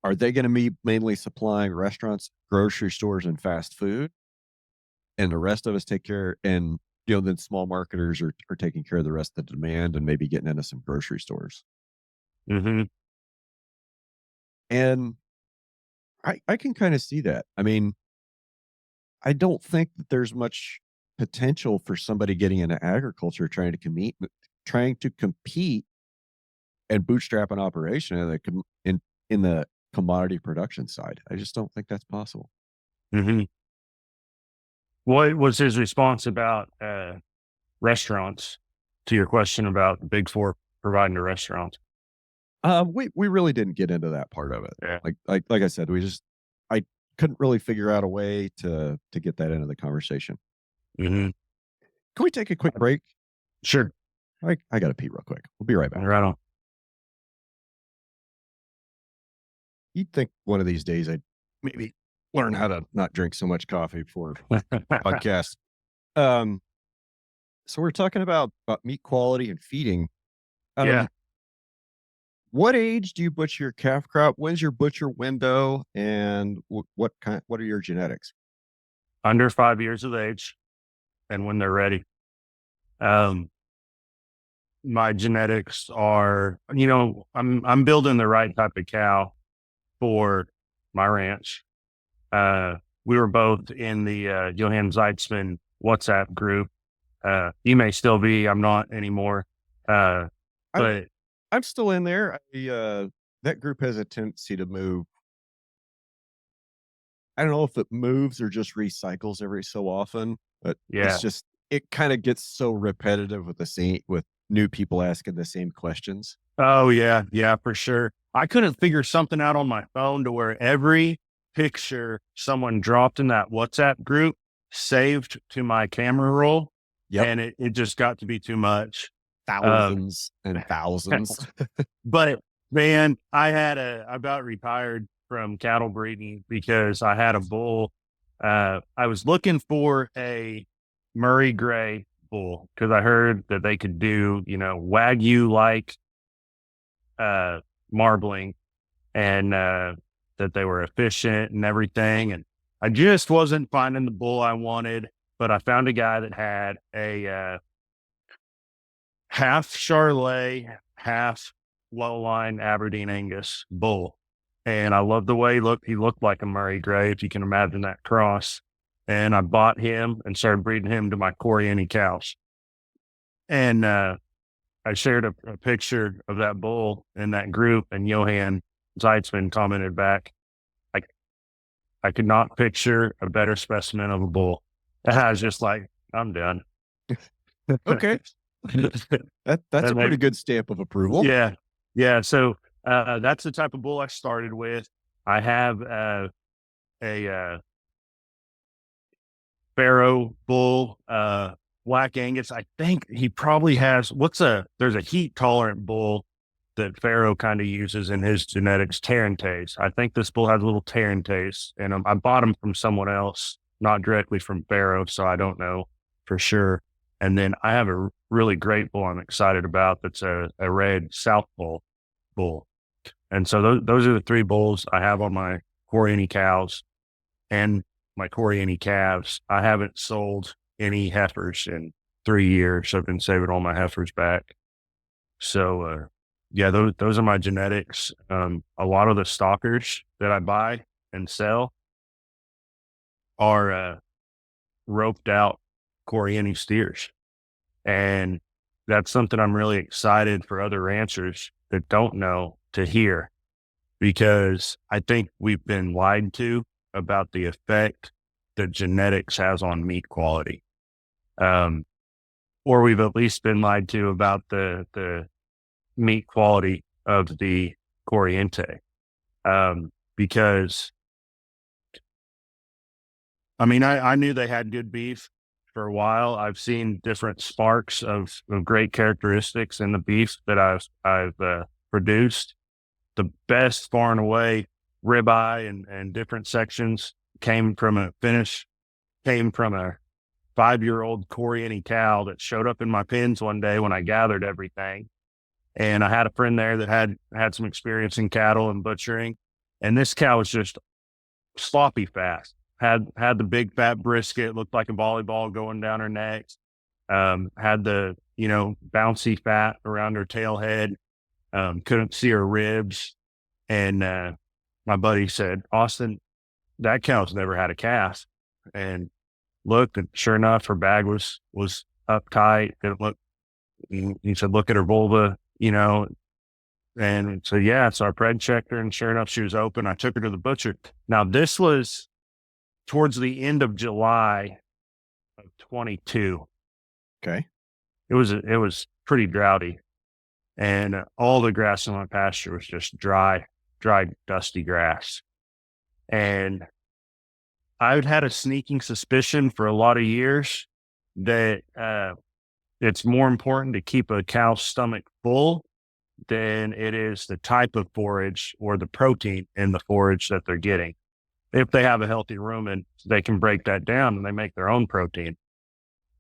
Are they going to be mainly supplying restaurants, grocery stores, and fast food, and the rest of us take care? And then small marketers are taking care of the rest of the demand and maybe getting into some grocery stores. Hmm. And I can kind of see that. I mean, I don't think that there's much potential for somebody getting into agriculture trying to compete and bootstrap an operation in the commodity production side. I just don't think that's possible. Hmm. What was his response about restaurants to your question about the big four providing the restaurants? We really didn't get into that part of it. Yeah. Like I said, I couldn't really figure out a way to get that into the conversation. Hmm. Can we take a quick break? Sure. I got to pee real quick. We'll be right back. Right on. You'd think one of these days I'd maybe learn how to not drink so much coffee before podcast. So we're talking about meat quality and feeding. Yeah. What age do you butcher your calf crop? When's your butcher window? And what are your genetics? Under 5 years of age and when they're ready. Um, my genetics are, I'm building the right type of cow for my ranch. We were both in the Johann Zeitzman WhatsApp group. You may still be, I'm not anymore. I'm, But I'm still in there. That group has a tendency to move. I don't know if it moves or just recycles every so often, but yeah. it kind of gets so repetitive with new people asking the same questions. Oh yeah. Yeah, for sure. I couldn't figure something out on my phone to where every picture someone dropped in that WhatsApp group saved to my camera roll. Yep. And it just got to be too much. Thousands and thousands. But man, I about retired from cattle breeding because I had a bull. I was looking for a Murray Gray bull because I heard that they could do, Wagyu like marbling and that they were efficient and everything. And I just wasn't finding the bull I wanted, but I found a guy that had a half Charolais, half low line Aberdeen Angus bull. And I love the way he looked. He looked like a Murray Gray, if you can imagine that cross. And I bought him and started breeding him to my Coriani cows. And I shared a picture of that bull in that group, and Johann Zeitzman commented back, I could not picture a better specimen of a bull. And I was just like, I'm done. Okay. That's a pretty good stamp of approval. Yeah. Yeah. So that's the type of bull I started with. I have a Pharaoh bull, Black Angus. I think he probably has there's a heat tolerant bull that Pharaoh kind of uses in his genetics, Tarantes. I think this bull has a little Tarantes, and I bought him from someone else, not directly from Pharaoh, so I don't know for sure. And then I have a really great bull I'm excited about that's a red South bull. And so those are the three bulls I have on my Coriani cows and my Coriani calves. I haven't sold any heifers in 3 years. I've been saving all my heifers back. So, yeah, those are my genetics. A lot of the stockers that I buy and sell are roped out Coriani steers. And that's something I'm really excited for other ranchers that don't know to hear, because I think we've been lied to about the effect that genetics has on meat quality. Um, or we've at least been lied to about the meat quality of the Corriente. Because I mean, I knew they had good beef for a while. I've seen different sparks of great characteristics in the beef that I've produced. The best far and away ribeye and different sections came from a finish, came from a 5-year-old Corriente cow that showed up in my pens one day when I gathered everything. And I had a friend there that had some experience in cattle and butchering. And this cow was just sloppy fast. Had the big fat brisket, looked like a volleyball going down her neck. Had the, bouncy fat around her tail head. Couldn't see her ribs. And my buddy said, Austin, that cow's never had a calf. And looked, and sure enough, her bag was uptight. Didn't look. He said, look at her vulva, and so yeah. So I pred checked her, and sure enough, she was open. I took her to the butcher. Now this was towards the end of July of 22. Okay. It was pretty droughty, and all the grass in my pasture was just dry, dusty grass. And I'd had a sneaking suspicion for a lot of years that it's more important to keep a cow's stomach full than it is the type of forage or the protein in the forage that they're getting. If they have a healthy rumen, they can break that down and they make their own protein.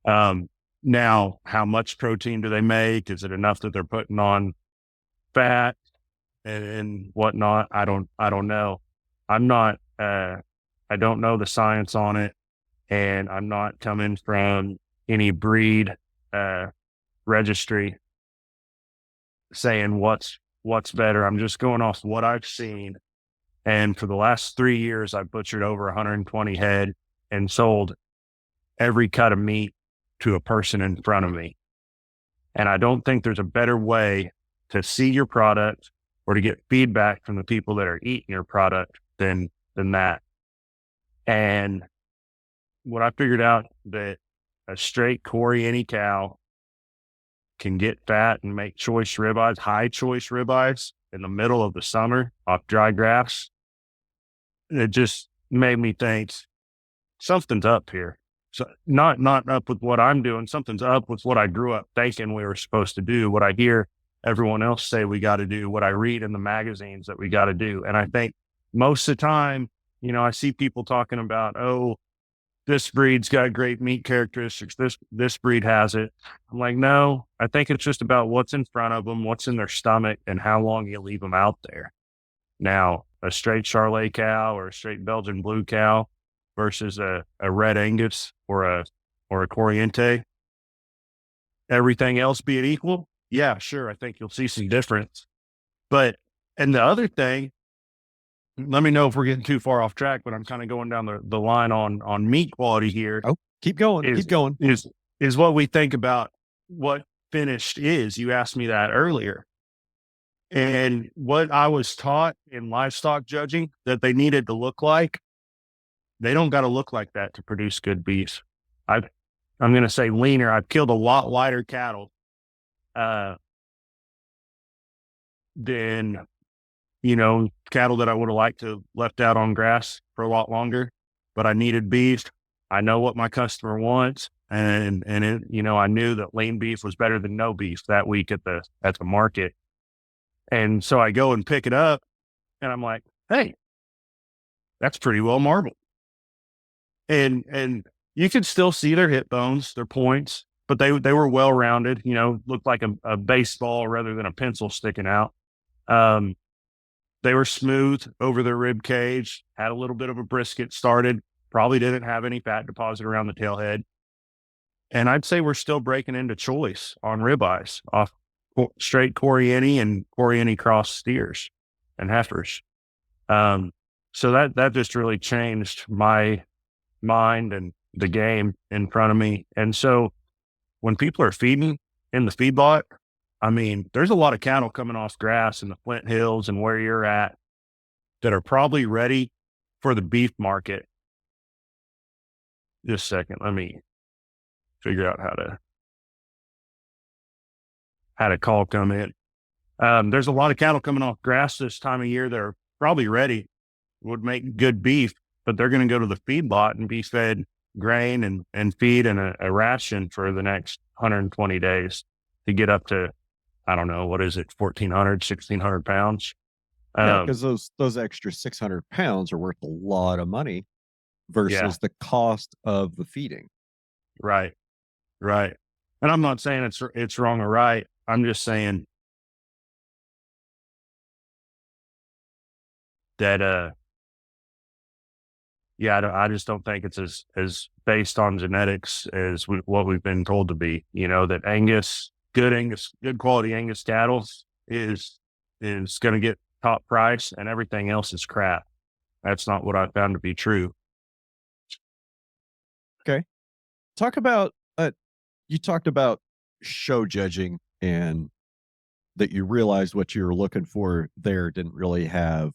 Now, how much protein do they make? Is it enough that they're putting on fat and whatnot? I don't know. I'm not, I don't know the science on it, and I'm not coming from any breed, registry saying what's better. I'm just going off what I've seen. And for the last 3 years, I've butchered over 120 head and sold every cut of meat to a person in front of me. And I don't think there's a better way to see your product or to get feedback from the people that are eating your product than that. And what I figured out that a straight Corriente cow can get fat and make choice ribeyes, high choice ribeyes in the middle of the summer off dry grass. It just made me think something's up here. So not up with what I'm doing. Something's up with what I grew up thinking we were supposed to do, what I hear everyone else say we got to do, what I read in the magazines that we got to do. And I think most of the time, I see people talking about, oh, this breed's got great meat characteristics. This breed has it. I'm like, no, I think it's just about what's in front of them, what's in their stomach, and how long you leave them out there. Now, a straight Charolais cow or a straight Belgian blue cow versus a red Angus or a Corriente, everything else being equal, yeah, sure, I think you'll see some difference. But, and the other thing, let me know if we're getting too far off track, but I'm kind of going down the line on meat quality here. Oh, keep going. Is Keep going. is what we think about what finished is. You asked me that earlier. And what I was taught in livestock judging that they needed to look like, they don't got to look like that to produce good beef. I'm going to say leaner. I've killed a lot lighter cattle than, cattle that I would have liked to left out on grass for a lot longer, but I needed beef. I know what my customer wants. And it, I knew that lean beef was better than no beef that week at the market. And so I go and pick it up and I'm like, hey, that's pretty well marbled. And you could still see their hip bones, their points, but they were well rounded, looked like a baseball rather than a pencil sticking out. They were smooth over their rib cage, had a little bit of a brisket started, probably didn't have any fat deposit around the tailhead. And I'd say we're still breaking into choice on ribeyes off straight Corriente and Corriente cross steers and heifers. So that just really changed my mind and the game in front of me. And so when people are feeding in the feedlot, I mean, there's a lot of cattle coming off grass in the Flint Hills and where you're at that are probably ready for the beef market. Just a second. Let me figure out how to call come in. There's a lot of cattle coming off grass this time of year that are probably ready, would make good beef, but they're going to go to the feedlot and be fed grain and feed and a ration for the next 120 days to get up to, I don't know, what is it, 1,400, 1,600 pounds? Yeah, Um, because those extra 600 pounds are worth a lot of money yeah, versus the cost of the feeding. right, right. And I'm not saying it's wrong or right. I'm just saying that, yeah, I just don't think it's as based on genetics as what we've been told to be. You know, that Angus, good quality Angus cattle is going to get top price, and everything else is crap. That's not what I found to be true. Okay. Talk about you talked about show judging and that you realized what you were looking for there didn't really have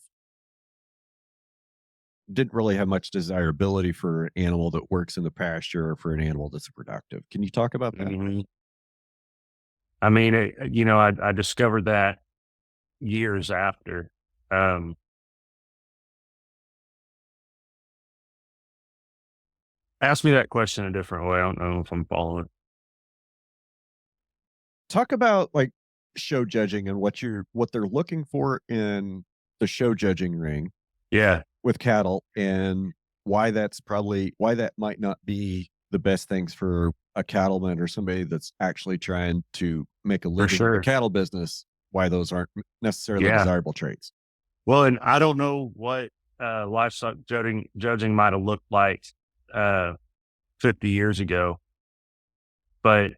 much desirability for an animal that works in the pasture or for an animal that's productive. Can you talk about that? Mhm. I mean, I discovered that years after. Um, Ask me that question a different way. I don't know if I'm following. Talk about like show judging and what they're looking for in the show judging ring Yeah, with cattle and why that might not be the best things for a cattleman or somebody that's actually trying to make a for living in the sure. cattle business, why those aren't necessarily Yeah. desirable traits. Well, and I don't know what livestock judging might have looked like uh, 50 years ago, but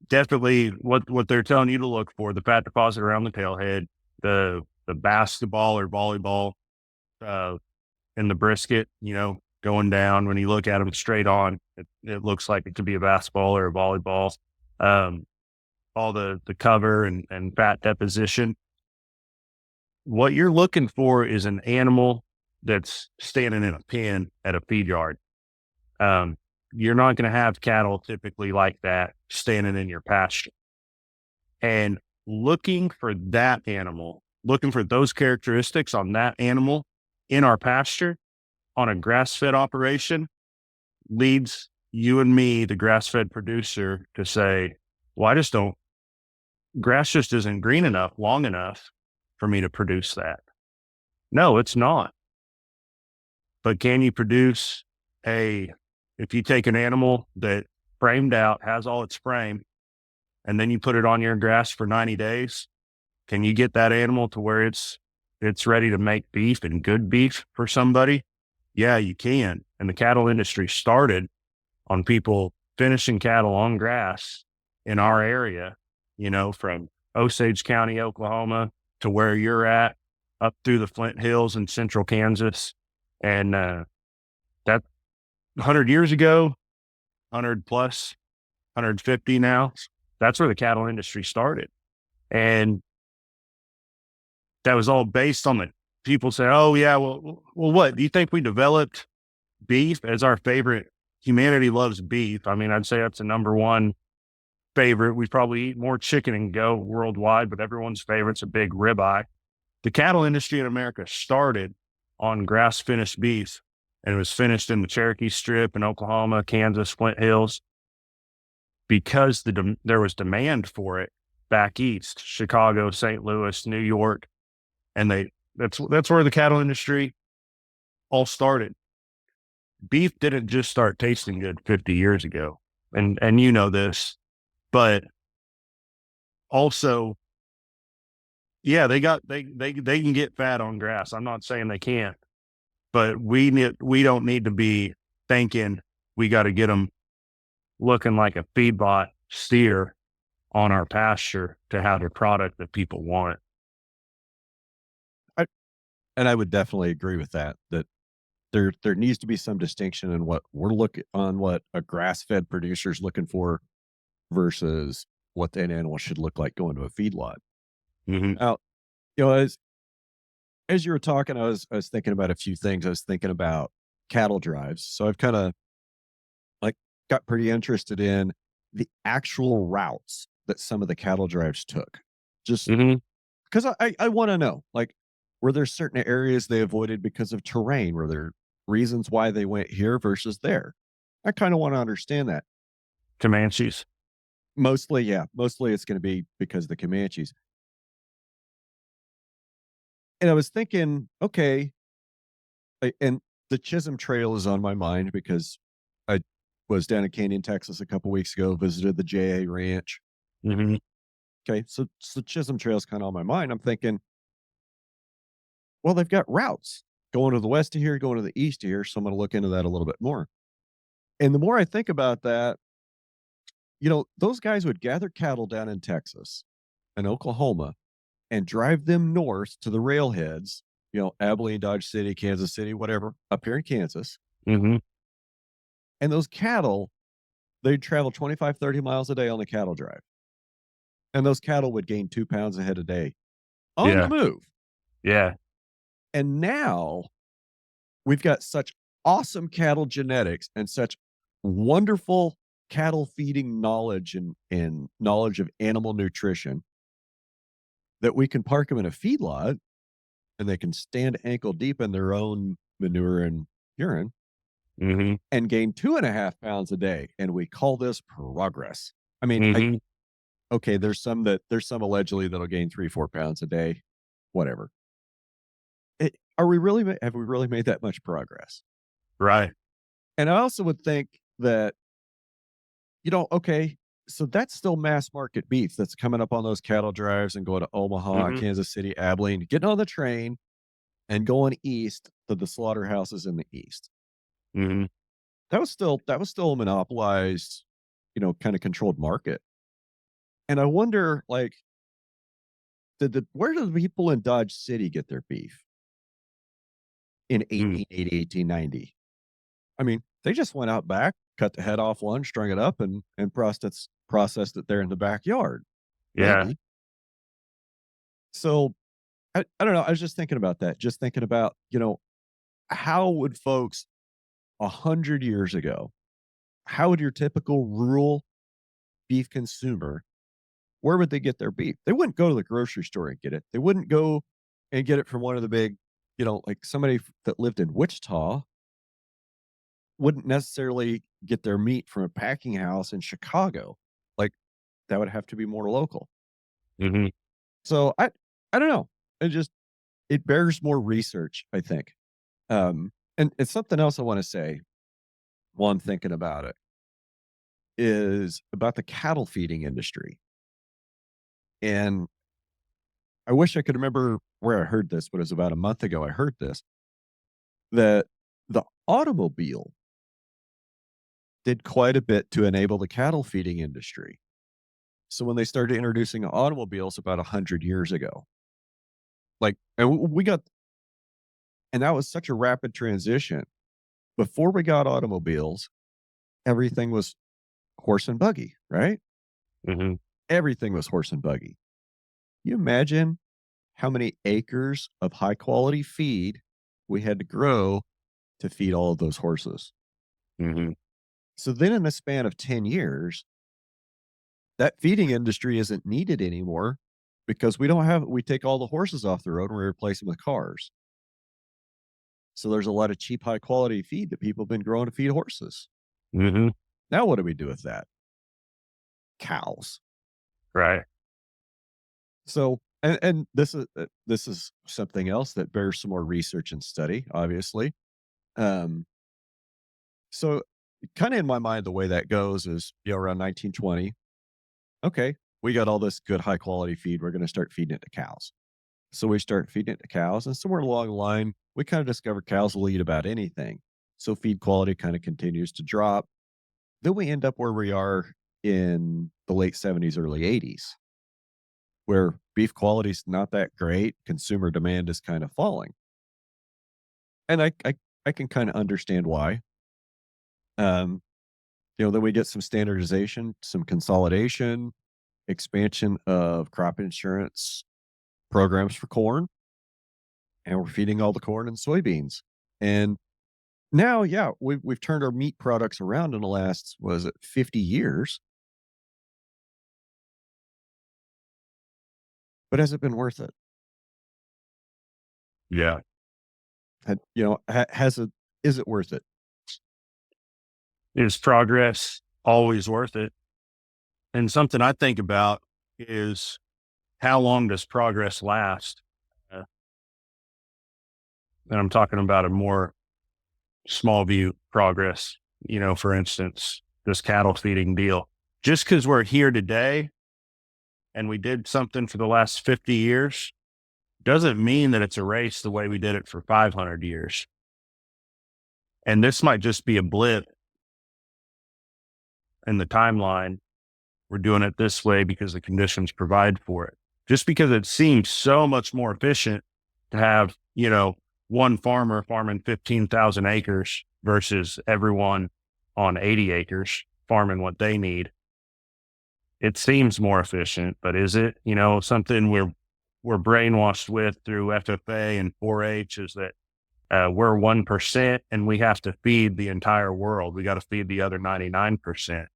definitely what they're telling you to look for: the fat deposit around the tailhead, the basketball or volleyball uh, in the brisket. You know, going down when you look at them straight on, it looks like it could be a basketball or a volleyball. Um, all the cover and fat deposition. What you're looking for is an animal that's standing in a pen at a feed yard. Um, you're not going to have cattle typically like that standing in your pasture. And looking for that animal, looking for those characteristics on that animal in our pasture on a grass fed operation leads you and me, the grass fed producer, to say, well, grass just isn't green enough, long enough for me to produce that. No, it's not. But can you produce if you take an animal that framed out, has all its frame, and then you put it on your grass for 90 days, can you get that animal to where it's ready to make beef and good beef for somebody? Yeah, you can. And the cattle industry started on people finishing cattle on grass in our area, from Osage County, Oklahoma to where you're at, up through the Flint Hills in central Kansas. And that 100 years ago, 100 plus, 150 now, that's where the cattle industry started. And that was all based on the people say, oh, yeah, well, what? Do you think we developed beef as our favorite? Humanity loves beef. I mean, I'd say that's the number one favorite. We probably eat more chicken and goat worldwide, but everyone's favorite's a big ribeye. The cattle industry in America started on grass finished beef, and it was finished in the Cherokee Strip in Oklahoma, Kansas, Flint Hills, because there was demand for it back east, Chicago, St. Louis, New York, and that's where the cattle industry all started. Beef didn't just start tasting good 50 years ago, and you know this, but also, yeah, they can get fat on grass. I'm not saying they can't, but we don't need to be thinking we got to get them looking like a feedlot steer on our pasture to have a product that people want. I, and I would definitely agree with that. That there needs to be some distinction in what a grass fed producer is looking for versus what that animal should look like going to a feedlot. Hmm. Now, as you were talking, I was thinking about a few things. I was thinking about cattle drives. So I've kind of like got pretty interested in the actual routes that some of the cattle drives took. Just Mhm. because I want to know, like, were there certain areas they avoided because of terrain? Were there reasons why they went here versus there? I kind of want to understand that. Comanches. Mostly, yeah, mostly it's going to be because of the Comanches. And I was thinking, okay, and the Chisholm Trail is on my mind because I was down in Canyon, Texas a couple weeks ago, visited the JA Ranch. Mhm. Okay, so Chisholm Trail is kind of on my mind. I'm thinking, well, they've got routes going to the west of here, going to the east of here. So I'm going to look into that a little bit more. And the more I think about that, those guys would gather cattle down in Texas and Oklahoma and drive them north to the railheads, Abilene, Dodge City, Kansas City, whatever, up here in Kansas. Mhm. And those cattle, they'd travel 25, 30 miles a day on the cattle drive. And those cattle would gain 2 pounds a head a day on the Yeah. move. Yeah. And now we've got such awesome cattle genetics and such wonderful cattle feeding knowledge and knowledge of animal nutrition that we can park them in a feedlot and they can stand ankle deep in their own manure and urine Mhm. and gain 2.5 pounds a day. And we call this progress. I mean, Mhm. okay, there's some allegedly that'll gain 3, 4 pounds a day, whatever. Have we really made that much progress? Right. And I also would think that, okay, so that's still mass market beef that's coming up on those cattle drives and going to Omaha, Mhm. Kansas City, Abilene, getting on the train and going east to the slaughterhouses in the east. Mhm. That was still a monopolized, kind of controlled market. And I wonder, like, where did the people in Dodge City get their beef in Mm. 1880, 1890? I mean, they just went out back, cut the head off one, strung it up, and processed it there in the backyard, Yeah. maybe. So I don't know. I was just thinking about that. Just thinking about, how would folks 100 years ago, how would your typical rural beef consumer, where would they get their beef? They wouldn't go to the grocery store and get it. They wouldn't go and get it from one of the big, like somebody that lived in Wichita wouldn't necessarily get their meat from a packing house in Chicago. Like, that would have to be more local. Mhm. So I don't know. It bears more research, I think. And it's something else I want to say while I'm thinking about it is about the cattle feeding industry. And I wish I could remember where I heard this, but it was about a month ago I heard this, that the automobile did quite a bit to enable the cattle feeding industry. So when they started introducing automobiles about 100 years ago, like, and that was such a rapid transition. Before we got automobiles, everything was horse and buggy, right? Mhm. Everything was horse and buggy. You imagine how many acres of high quality feed we had to grow to feed all of those horses. Mhm. So then in the span of 10 years, that feeding industry isn't needed anymore because we take all the horses off the road and we replace them with cars. So there's a lot of cheap, high quality feed that people have been growing to feed horses. Mhm. Now, what do we do with that? Cows. Right. So, and this is something else that bears some more research and study, obviously. Um, so kind of in my mind, the way that goes is, around 1920, okay, we got all this good high quality feed. We're going to start feeding it to cows. So we start feeding it to cows, and somewhere along the line, we kind of discover cows will eat about anything. So feed quality kind of continues to drop. Then we end up where we are in the late 70s, early 80s, where beef quality is not that great. Consumer demand is kind of falling. And I can kind of understand why. Um, then we get some standardization, some consolidation, expansion of crop insurance programs for corn, and we're feeding all the corn and soybeans. And now, yeah, we've turned our meat products around in the last, was it 50 years? but has it been worth it? Yeah. Has it? Is it worth it? Is progress always worth it? And something I think about is how long does progress last? Uh, and I'm talking about a more small view progress, for instance, this cattle feeding deal. Just because we're here today and we did something for the last 50 years doesn't mean that it's a race the way we did it for 500 years. And this might just be a blip in the timeline. We're doing it this way because the conditions provide for it. Just because it seems so much more efficient to have, one farmer farming 15,000 acres versus everyone on 80 acres farming what they need. It seems more efficient, but is it, something we're brainwashed with through FFA and 4-H is that we're 1% and we have to feed the entire world. We got to feed the other 99%.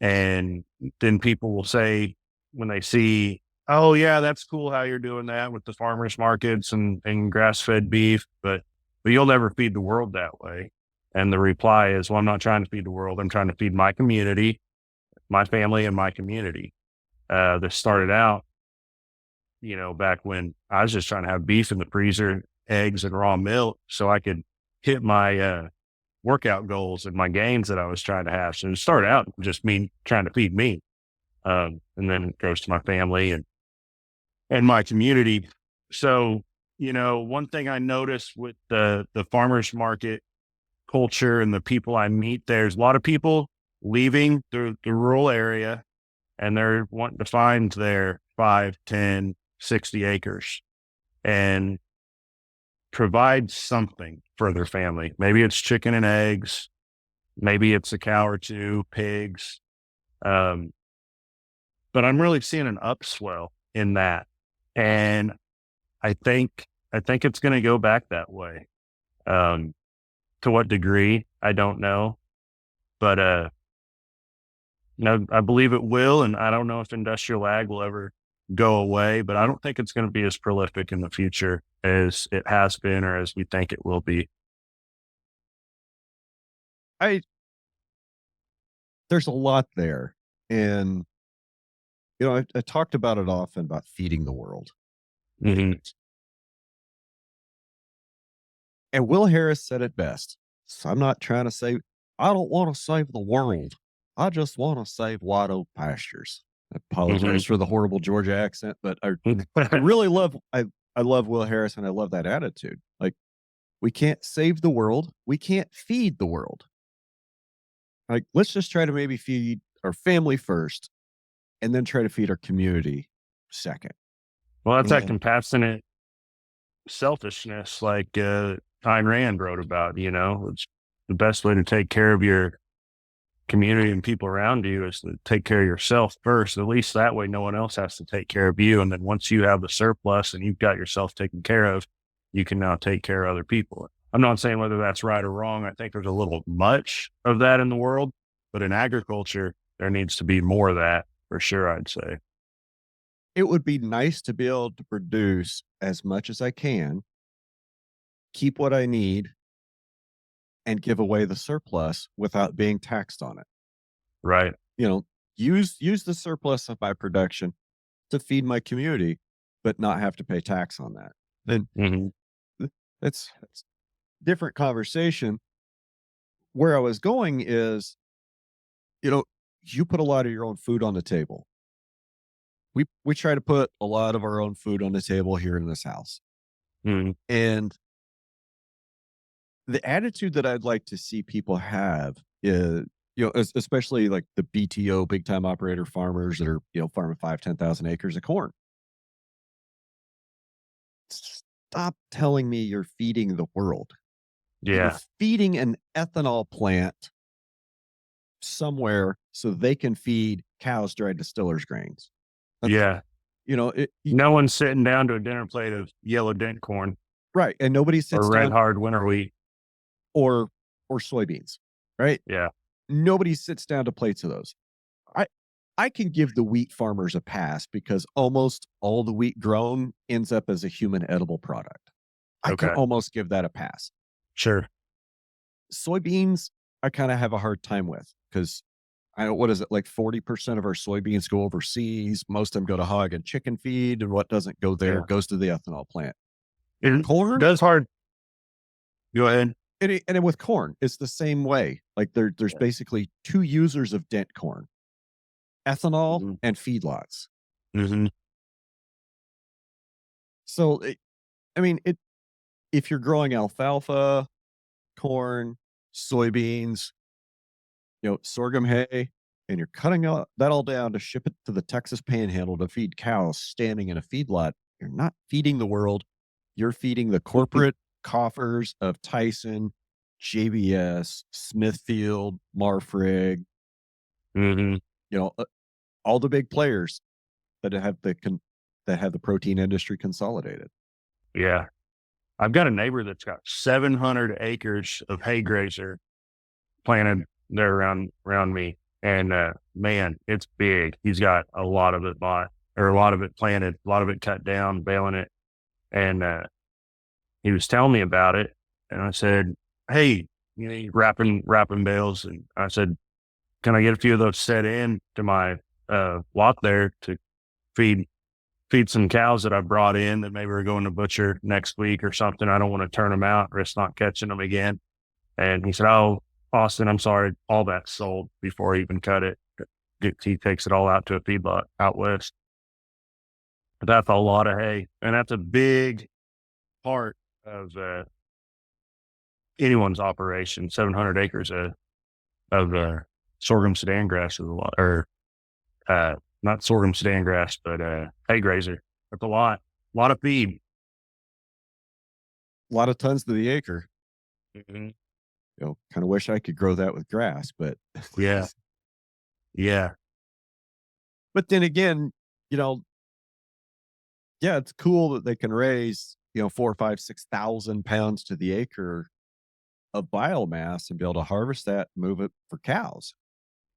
And then people will say when they see, oh yeah, that's cool how you're doing that with the farmers markets and grass-fed beef, but you'll never feed the world that way. And the reply is, well, I'm not trying to feed the world. I'm trying to feed my community, my family, and my community. That started out, back when I was just trying to have beef in the freezer, eggs and raw milk so I could hit my workout goals and my gains that I was trying to have. So it started out just me trying to feed me. And then it goes to my family and my community. So, one thing I noticed with the farmers market culture and the people I meet, there's a lot of people leaving the rural area and they're wanting to find their 5, 10, 60 acres and provide something for their family. Maybe it's chicken and eggs. Maybe it's a cow or two, pigs. Um, but I'm really seeing an upswell in that. And I think it's going to go back that way. Um, to what degree, I don't know, but, no, I believe it will. And I don't know if industrial ag will ever go away, but I don't think it's going to be as prolific in the future as it has been or as we think it will be. I There's a lot there, and I talked about it often about feeding the world. Hmm. And Will Harris said it best. So I'm not trying to say, I don't want to save the world. I just want to save white oak pastures. I Hmm. apologize for the horrible Georgia accent, but I really I love Will Harris and I love that attitude. Like, we can't save the world. We can't feed the world. Like, let's just try to maybe feed our family first and then try to feed our community second. Well, that's that And compassionate selfishness, like Ayn Rand wrote about. It's the best way to take care of your community and people around you is to take care of yourself first. At least that way, no one else has to take care of you. And then once you have the surplus and you've got yourself taken care of, you can now take care of other people. I'm not saying whether that's right or wrong. I think there's a little much of that in the world, but in agriculture, there needs to be more of that for sure, I'd say. it would be nice to be able to produce as much as I can, keep what I need, and give away the surplus without being taxed on it. Right. You know, use the surplus of my production to feed my community, but not have to pay tax on that. Then Hmm. that's different conversation. Where I was going is, you know, you put a lot of your own food on the table. We try to put a lot of our own food on the table here in this house. Hmm. And the attitude that I'd like to see people have is, especially like the BTO, big time operator farmers that are, farming 5, 10,000 acres of corn. Stop telling me you're feeding the world. You're Yeah. feeding an ethanol plant somewhere so they can feed cows dried distillers grains. That's, Yeah. you know, it, y- No one's sitting down to a dinner plate of yellow dent corn right. And nobody or sits red down hard winter wheat. or, or soybeans, right? Yeah. Nobody sits down to plates of those. I can give the wheat farmers a pass because almost all the wheat grown ends up as a human edible product. I can Okay. almost give that a pass. Sure. Soybeans, I kind of have a hard time with because what is it, like 40% of our soybeans go overseas. Most of them go to hog and chicken feed, and what doesn't go there Yeah. goes to the ethanol plant. It Corn, does hard. Go ahead. and with corn, it's the same way. Like there's Yeah. basically two users of dent corn: ethanol Mm-hmm. and feedlots. Mm-hmm. So, I mean, if you're growing alfalfa, corn, soybeans, sorghum hay, and you're cutting that all down to ship it to the Texas Panhandle to feed cows standing in a feedlot, you're not feeding the world. You're feeding the corporate coffers of Tyson, JBS, Smithfield, Marfrig, Mm-hmm. you know, uh, all the big players that have the protein industry consolidated. Yeah. I've got a neighbor that's got 700 acres of hay grazer planted there around me. And man, it's big. He's got a lot of it bought, or a lot of it planted, a lot of it cut down, baling it. And he was telling me about it. And I said, hey, wrapping bales. And I said, can I get a few of those set in to my lot there to feed some cows that I brought in that maybe are going to butcher next week or something. I don't want to turn them out, risk not catching them again. And he said, oh, Austin, I'm sorry, all that's sold before he even cut it. He takes it all out to a feedlot out west. But that's a lot of hay. And that's a big part of anyone's operation. 700 acres of sorghum sedan grass is a lot, or not sorghum sedan grass, but hay grazer. That's a lot of feed. A lot of tons to the acre. Mm-hmm. Kind of wish I could grow that with grass, but Yeah. Yeah. but then again, you know, yeah, it's cool that they can raise 4, 5, 6,000 pounds to the acre of biomass and be able to harvest that, and move it for cows.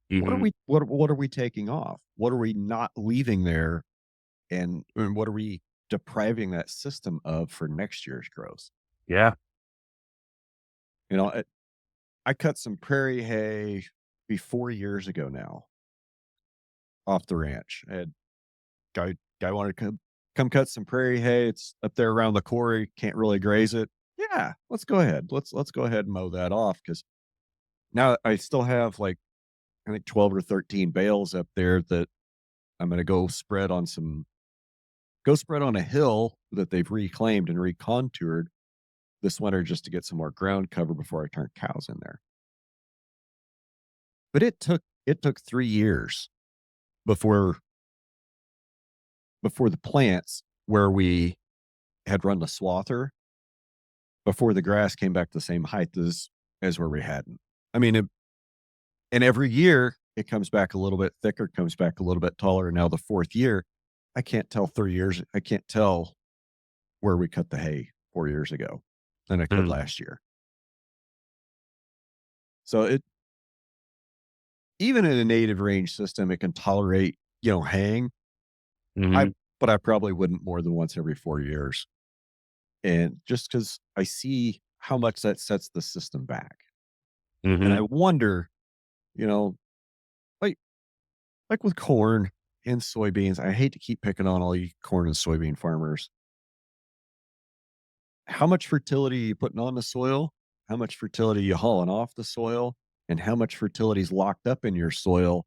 What are Hmm. we taking off? What are we not leaving there, and what are we depriving that system of for next year's growth? Yeah. You know, I cut some prairie hay be 4 years ago now off the ranch. I had guy wanted to come cut some prairie hay. It's up there around the quarry. Can't really graze it. Yeah, let's go ahead. Let's go ahead and mow that off because now I still have like I think 12 or 13 bales up there that I'm going to go spread on a hill that they've reclaimed and recontoured this winter just to get some more ground cover before I turn cows in there. But it took 3 years before the plants where we had run the swather before the grass came back the same height as where we hadn't. I mean, and every year it comes back a little bit thicker, comes back a little bit taller. And now the fourth year, I can't tell 3 years. I can't tell where we cut the hay 4 years ago than I could Mm. last year. So even in a native range system, it can tolerate, haying. I Hmm. but I probably wouldn't more than once every 4 years. And just because I see how much that sets the system back. And Hmm. I wonder, you know, like with corn and soybeans, I hate to keep picking on all you corn and soybean farmers. How much fertility are you putting on the soil? How much fertility are you hauling off the soil? And how much fertility is locked up in your soil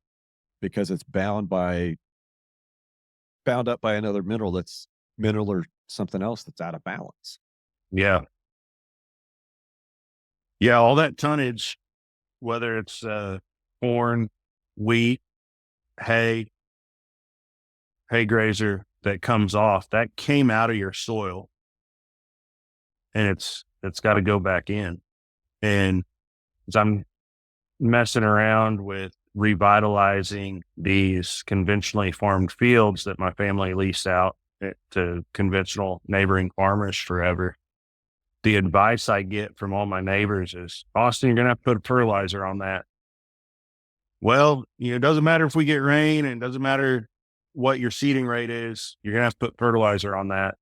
because it's bound up by another mineral or something else that's out of balance. Yeah. Yeah. All that tonnage, whether it's corn, wheat, hay, hay grazer that comes off, that came out of your soil and it's got to go back in. And as I'm messing around with revitalizing these conventionally farmed fields that my family leased out to conventional neighboring farmers forever, the advice I get from all my neighbors is, Austin, you're going to have to put a fertilizer on that. Well, it doesn't matter if we get rain, and it doesn't matter what your seeding rate is. You're going to have to put fertilizer on that.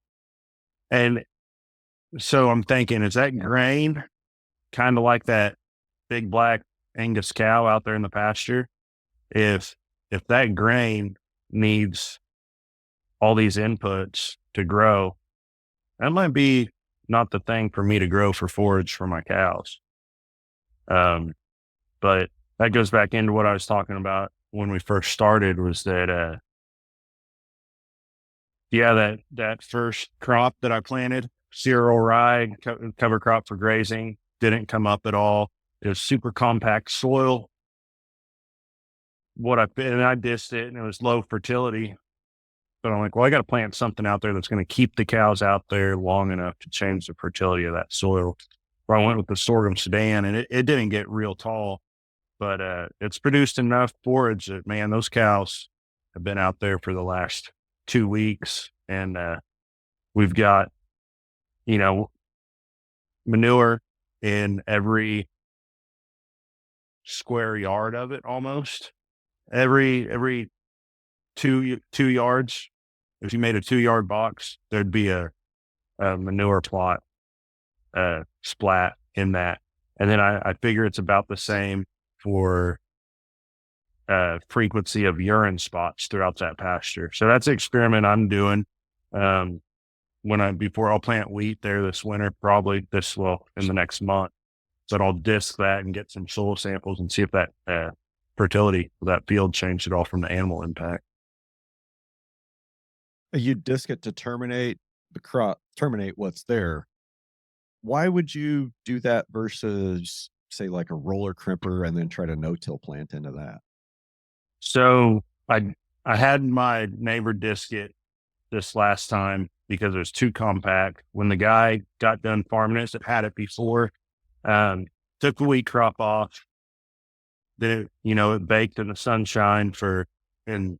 And so I'm thinking, is that grain kind of like that big black Angus cow out there in the pasture? If that grain needs all these inputs to grow, that might be not the thing for me to grow for forage for my cows. Um, but that goes back into what I was talking about when we first started, was that that first crop that I planted, cereal rye, cover crop for grazing, didn't come up at all. It was super compact soil. And I dissed it, and it was low fertility. But I'm like, well, I got to plant something out there that's going to keep the cows out there long enough to change the fertility of that soil. Where I went with the sorghum Sudan, and it didn't get real tall, but it's produced enough forage that, man, those cows have been out there for the last 2 weeks, and we've got, you know, manure in every square yard of it, almost every two yards. If you made a 2 yard box, there'd be a manure plot splat in that. And then I figure it's about the same for frequency of urine spots throughout that pasture. So that's the experiment I'm doing. Um, before I'll plant wheat there this winter, probably in the next month. But I'll disc that and get some soil samples and see if that fertility of that field changed at all from the animal impact. You disc it to terminate what's there. Why would you do that versus, say, like a roller crimper and then try to no-till plant into that? So I had my neighbor disc it this last time because it was too compact. When the guy got done farming it, that had it before, took the wheat crop off. Then it baked in the sunshine in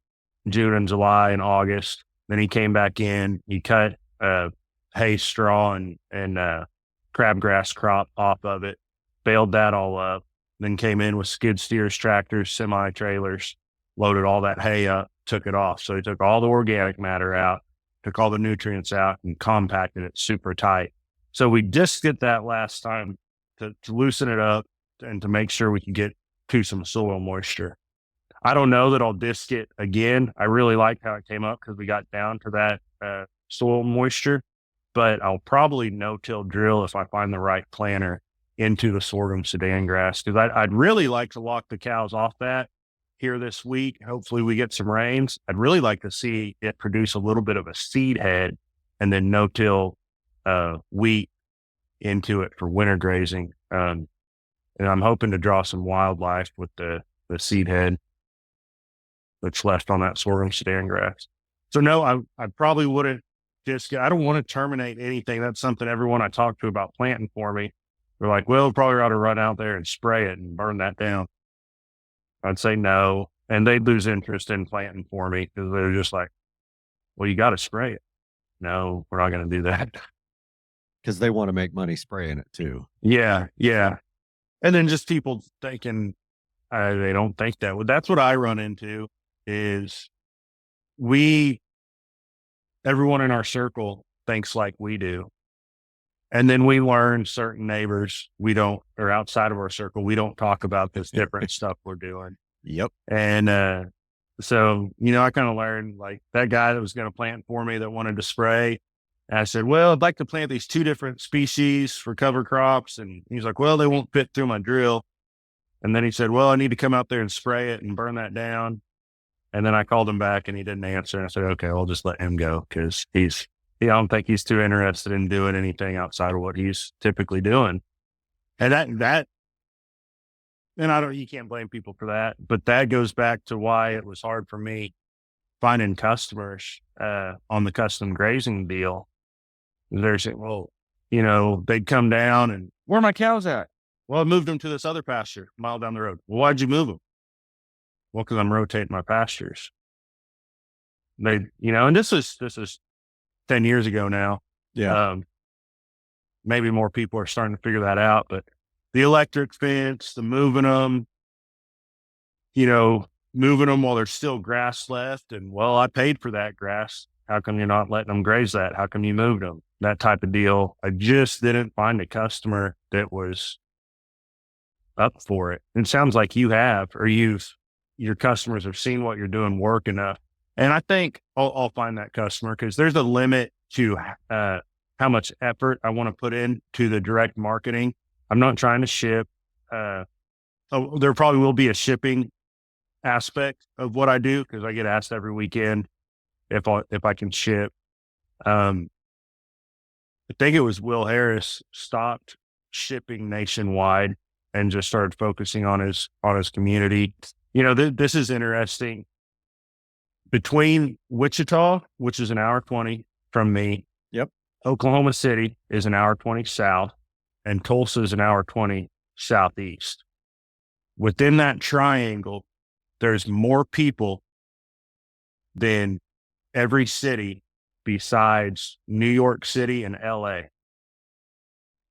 June and July and August. Then he came back in. He cut hay straw and crabgrass crop off of it, baled that all up. Then came in with skid steers, tractors, semi trailers, loaded all that hay up, took it off. So he took all the organic matter out, took all the nutrients out, and compacted it super tight. So we just did that last time to loosen it up and to make sure we can get to some soil moisture. I don't know that I'll disc it again. I really liked how it came up because we got down to that soil moisture, but I'll probably no-till drill if I find the right planter into the sorghum Sudan grass, because I'd really like to lock the cows off that here this week. Hopefully we get some rains. I'd really like to see it produce a little bit of a seed head and then no-till wheat into it for winter grazing. And I'm hoping to draw some wildlife with the seed head that's left on that sorghum Sudan grass. So no, I probably wouldn't I don't want to terminate anything. That's something everyone I talk to about planting for me, they're like, well, probably ought to run out there and spray it and burn that down. I'd say no. And they'd lose interest in planting for me because they're just like, well, you got to spray it. No, we're not going to do that. Because they want to make money spraying it too. Yeah. Yeah. And then just people thinking, they don't think that. Well, that's what I run into is everyone in our circle thinks like we do. And then we learn certain neighbors or outside of our circle, we don't talk about this different stuff we're doing. Yep. And so, I kind of learned, like, that guy that was going to plant for me that wanted to spray. And I said, well, I'd like to plant these 2 different species for cover crops. And he's like, well, they won't fit through my drill. And then he said, well, I need to come out there and spray it and burn that down. And then I called him back and he didn't answer. And I said, okay, I'll just let him go because I don't think he's too interested in doing anything outside of what he's typically doing. And you can't blame people for that, but that goes back to why it was hard for me finding customers on the custom grazing deal. They're saying, well, they'd come down and, where are my cows at? Well, I moved them to this other pasture a mile down the road. Well, why'd you move them? Well, because I'm rotating my pastures. And this is 10 years ago now. Yeah. Maybe more people are starting to figure that out, but the electric fence, the moving them, moving them while there's still grass left. And well, I paid for that grass. How come you're not letting them graze that? How come you moved them? That type of deal. I just didn't find a customer that was up for it. It sounds like you have, or your customers have seen what you're doing work enough. And I think I'll find that customer, because there's a limit to how much effort I want to put into the direct marketing. I'm not trying to ship. There probably will be a shipping aspect of what I do, because I get asked every weekend if I can ship. I think it was Will Harris stopped shipping nationwide and just started focusing on his community. This is interesting. Between Wichita, which is an hour 20 from me, Yep. Oklahoma City is an hour 20 south, and Tulsa is an hour 20 southeast. Within that triangle, there's more people than every city besides New York City and LA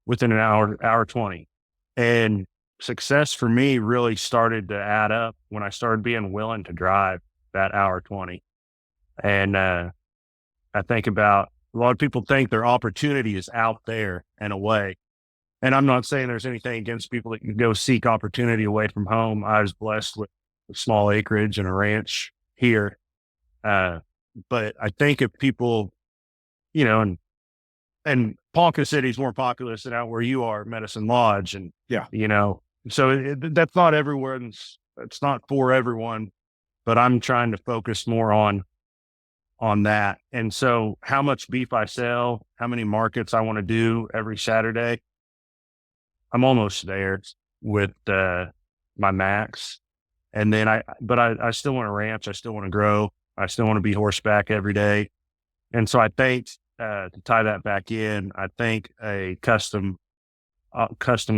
within an hour 20. And success for me really started to add up when I started being willing to drive that hour 20. And I think about, a lot of people think their opportunity is out there and away. And I'm not saying there's anything against people that can go seek opportunity away from home. I was blessed with a small acreage and a ranch here. But I think if people, and Ponca City is more populous than out where you are, Medicine Lodge. And, Yeah. So that's not everywhere. It's not for everyone, but I'm trying to focus more on that. And so how much beef I sell, how many markets I want to do every Saturday, I'm almost there with my max. And then I still want to ranch. I still want to grow. I still want to be horseback every day. And so I think, to tie that back in, I think a custom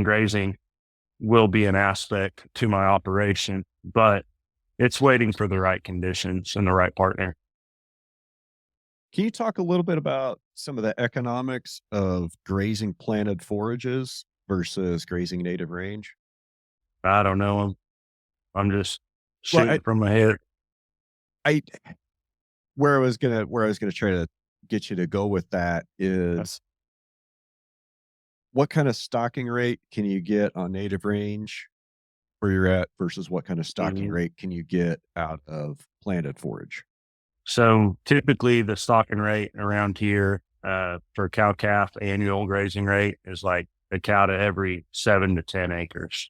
grazing will be an aspect to my operation, but it's waiting for the right conditions and the right partner. Can you talk a little bit about some of the economics of grazing planted forages versus grazing native range? I don't know. I'm just Well, shooting from my head. I where I was gonna try to get you to go with that is, what kind of stocking rate can you get on native range where you're at versus what kind of stocking Mhm. rate can you get out of planted forage? So typically the stocking rate around here, for cow calf annual grazing rate is like a cow to every 7 to 10 acres.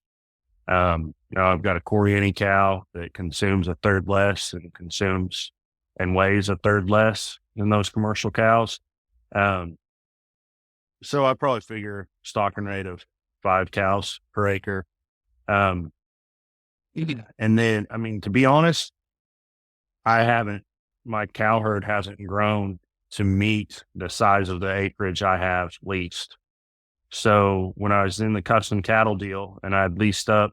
I've got a Coriani cow that consumes a third less and weighs a third less than those commercial cows. Um, so I probably figure stocking rate of 5 cows per acre. Um, and then, I mean, to be honest, I haven't, my cow herd hasn't grown to meet the size of the acreage I have leased. So when I was in the custom cattle deal and I'd leased up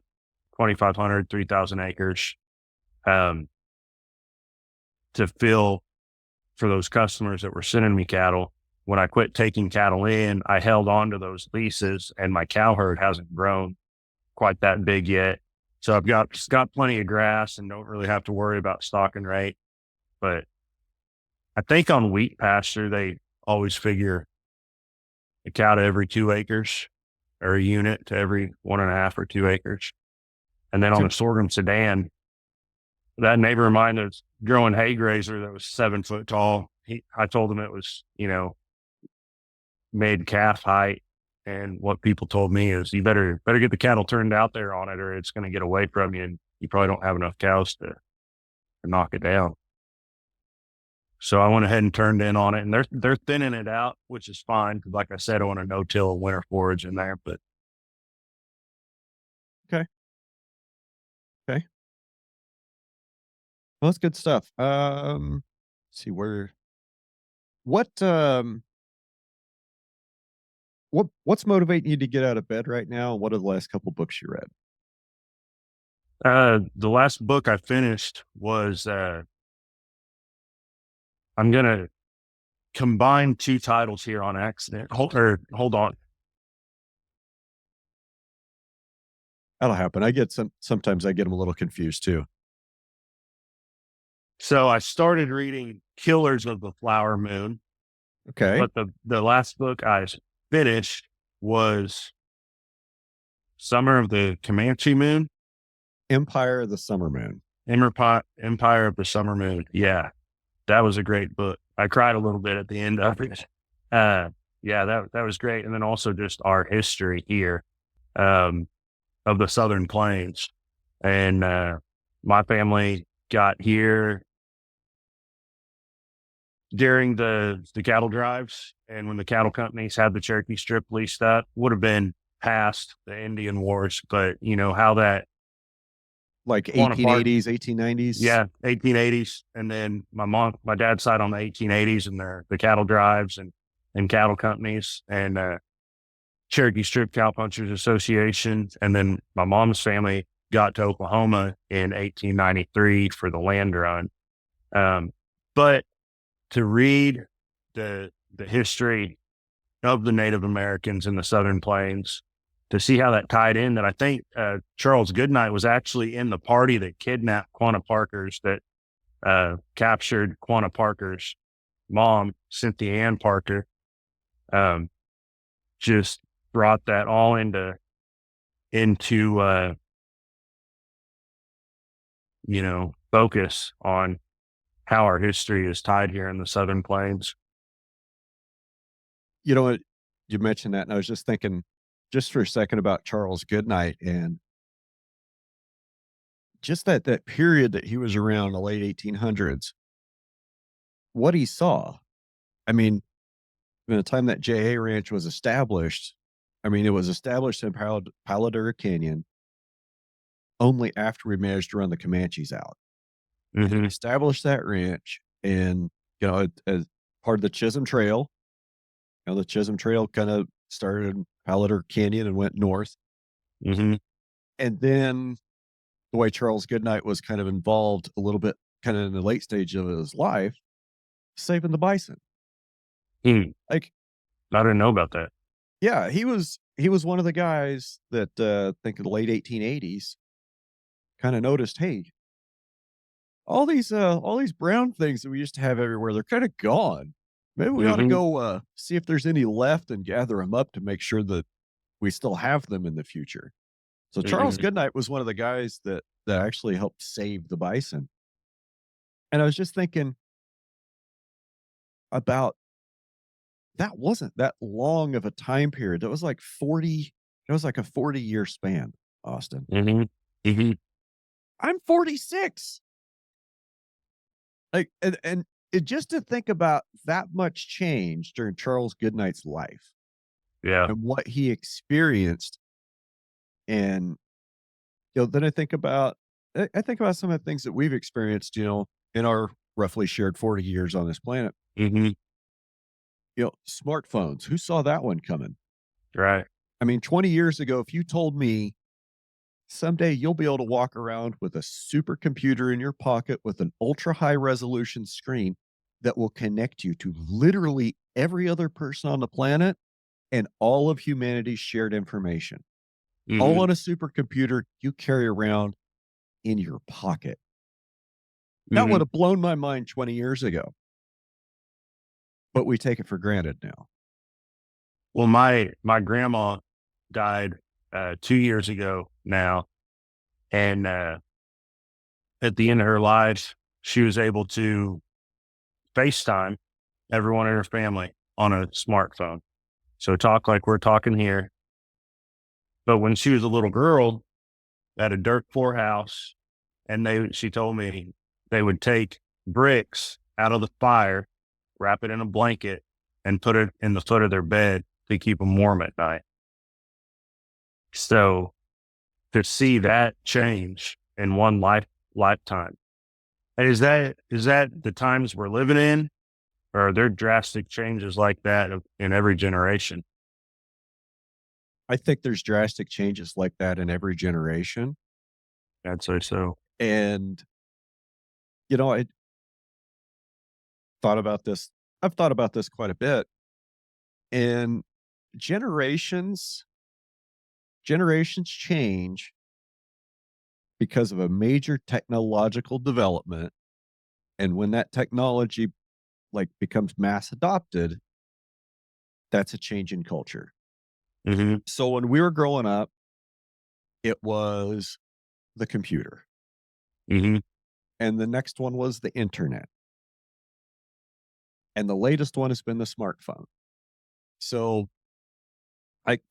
2,500, 3,000 acres, um, to fill for those customers that were sending me cattle, when I quit taking cattle in, I held on to those leases, and my cow herd hasn't grown quite that big yet. So I've got plenty of grass and don't really have to worry about stocking rate. But I think on wheat pasture, they always figure a cow to every 2 acres, or a unit to every 1.5 or 2 acres. And then on To the sorghum sedan, that neighbor of mine that's growing hay grazer that was 7 foot tall, I told him it was, made calf height. And what people told me is, you better get the cattle turned out there on it, or it's going to get away from you, and you probably don't have enough cows to knock it down. So I went ahead and turned in on it, and they're thinning it out, which is fine. Cause like I said, I want a no-till winter forage in there, but Okay. Okay. Well, that's good stuff. Let's see what um what's motivating you to get out of bed right now? What are the last couple books you read? the last book I finished was, I'm going to combine two titles here on accident. Hold on. That'll happen. Sometimes I get them a little confused too. So I started reading Killers of the Flower Moon, Okay. but the last book I finished was Summer of the Comanche Moon, Empire of the Summer Moon. Empire of the Summer Moon. Yeah, that was a great book. I cried a little bit at the end of it. Uh, yeah, that was great. And then also just our history here, um, of the Southern Plains. And my family got here during the cattle drives, and when the cattle companies had the Cherokee Strip leased up, would have been past the Indian Wars, but you know how that Like Quanah 1880s, 1890s. yeah, 1880s. And then my dad's side on the 1880s and the cattle drives and cattle companies and Cherokee Strip Cowpunchers Association. And then my mom's family got to Oklahoma in 1893 for the land run. But to read the history of the Native Americans in the Southern Plains, to see how that tied in, that I think Charles Goodnight was actually in the party that kidnapped Quanah Parker's, that captured Quanah Parker's mom, Cynthia Ann Parker, um, just brought that all into focus on how our history is tied here in the Southern Plains. You know what? You mentioned that, and I was just thinking just for a second about Charles Goodnight and just that period that he was around the late 1800s, what he saw. I mean, by the time that JA Ranch was established, I mean, it was established in Paladura Canyon only after we managed to run the Comanches out. And he Hmm. established that ranch and, as part of the Chisholm Trail. The Chisholm Trail kind of started in Paladura Canyon and went north. Hmm. And then the way Charles Goodnight was kind of involved a little bit kind of in the late stage of his life, saving the bison. Hmm. Like, I didn't know about that. yeah, he was one of the guys that think in the late 1880s kind of noticed, hey, all these brown things that we used to have everywhere, they're kind of gone. Maybe we ought to Hmm. go see if there's any left and gather them up to make sure that we still have them in the future. So Charles Hmm. Goodnight was one of the guys that actually helped save the bison. And I was just thinking about that wasn't that long of a time period. That was like 40, it was like a 40-year span, Austin. Hmm. Hmm. I'm 46. Like, and it, just to think about that much change during Charles Goodnight's life Yeah. and what he experienced. And, then I think about some of the things that we've experienced, in our roughly shared 40 years on this planet. Hmm. Smartphones, who saw that one coming? Right. I mean, 20 years ago, if you told me someday you'll be able to walk around with a supercomputer in your pocket with an ultra high resolution screen that will connect you to literally every other person on the planet and all of humanity's shared information, all Hmm. on a supercomputer you carry around in your pocket. That would Hmm. have blown my mind 20 years ago, but we take it for granted now. Well, my grandma died 2 years ago now, and at the end of her life, she was able to FaceTime everyone in her family on a smartphone. So talk like we're talking here. But when she was a little girl at a dirt floor house, and she told me they would take bricks out of the fire, wrap it in a blanket, and put it in the foot of their bed to keep them warm at night. So to see that change in one lifetime, and is that the times we're living in, or are there drastic changes like that in every generation? I think there's drastic changes like that in every generation. I'd say so. And, I thought about this. I've thought about this quite a bit. And generations generations change because of a major technological development And when that technology like becomes mass adopted, that's a change in culture. Mhm. So when we were growing up, it was the computer. Mhm. And the next one was the internet. And the latest one has been the smartphone. So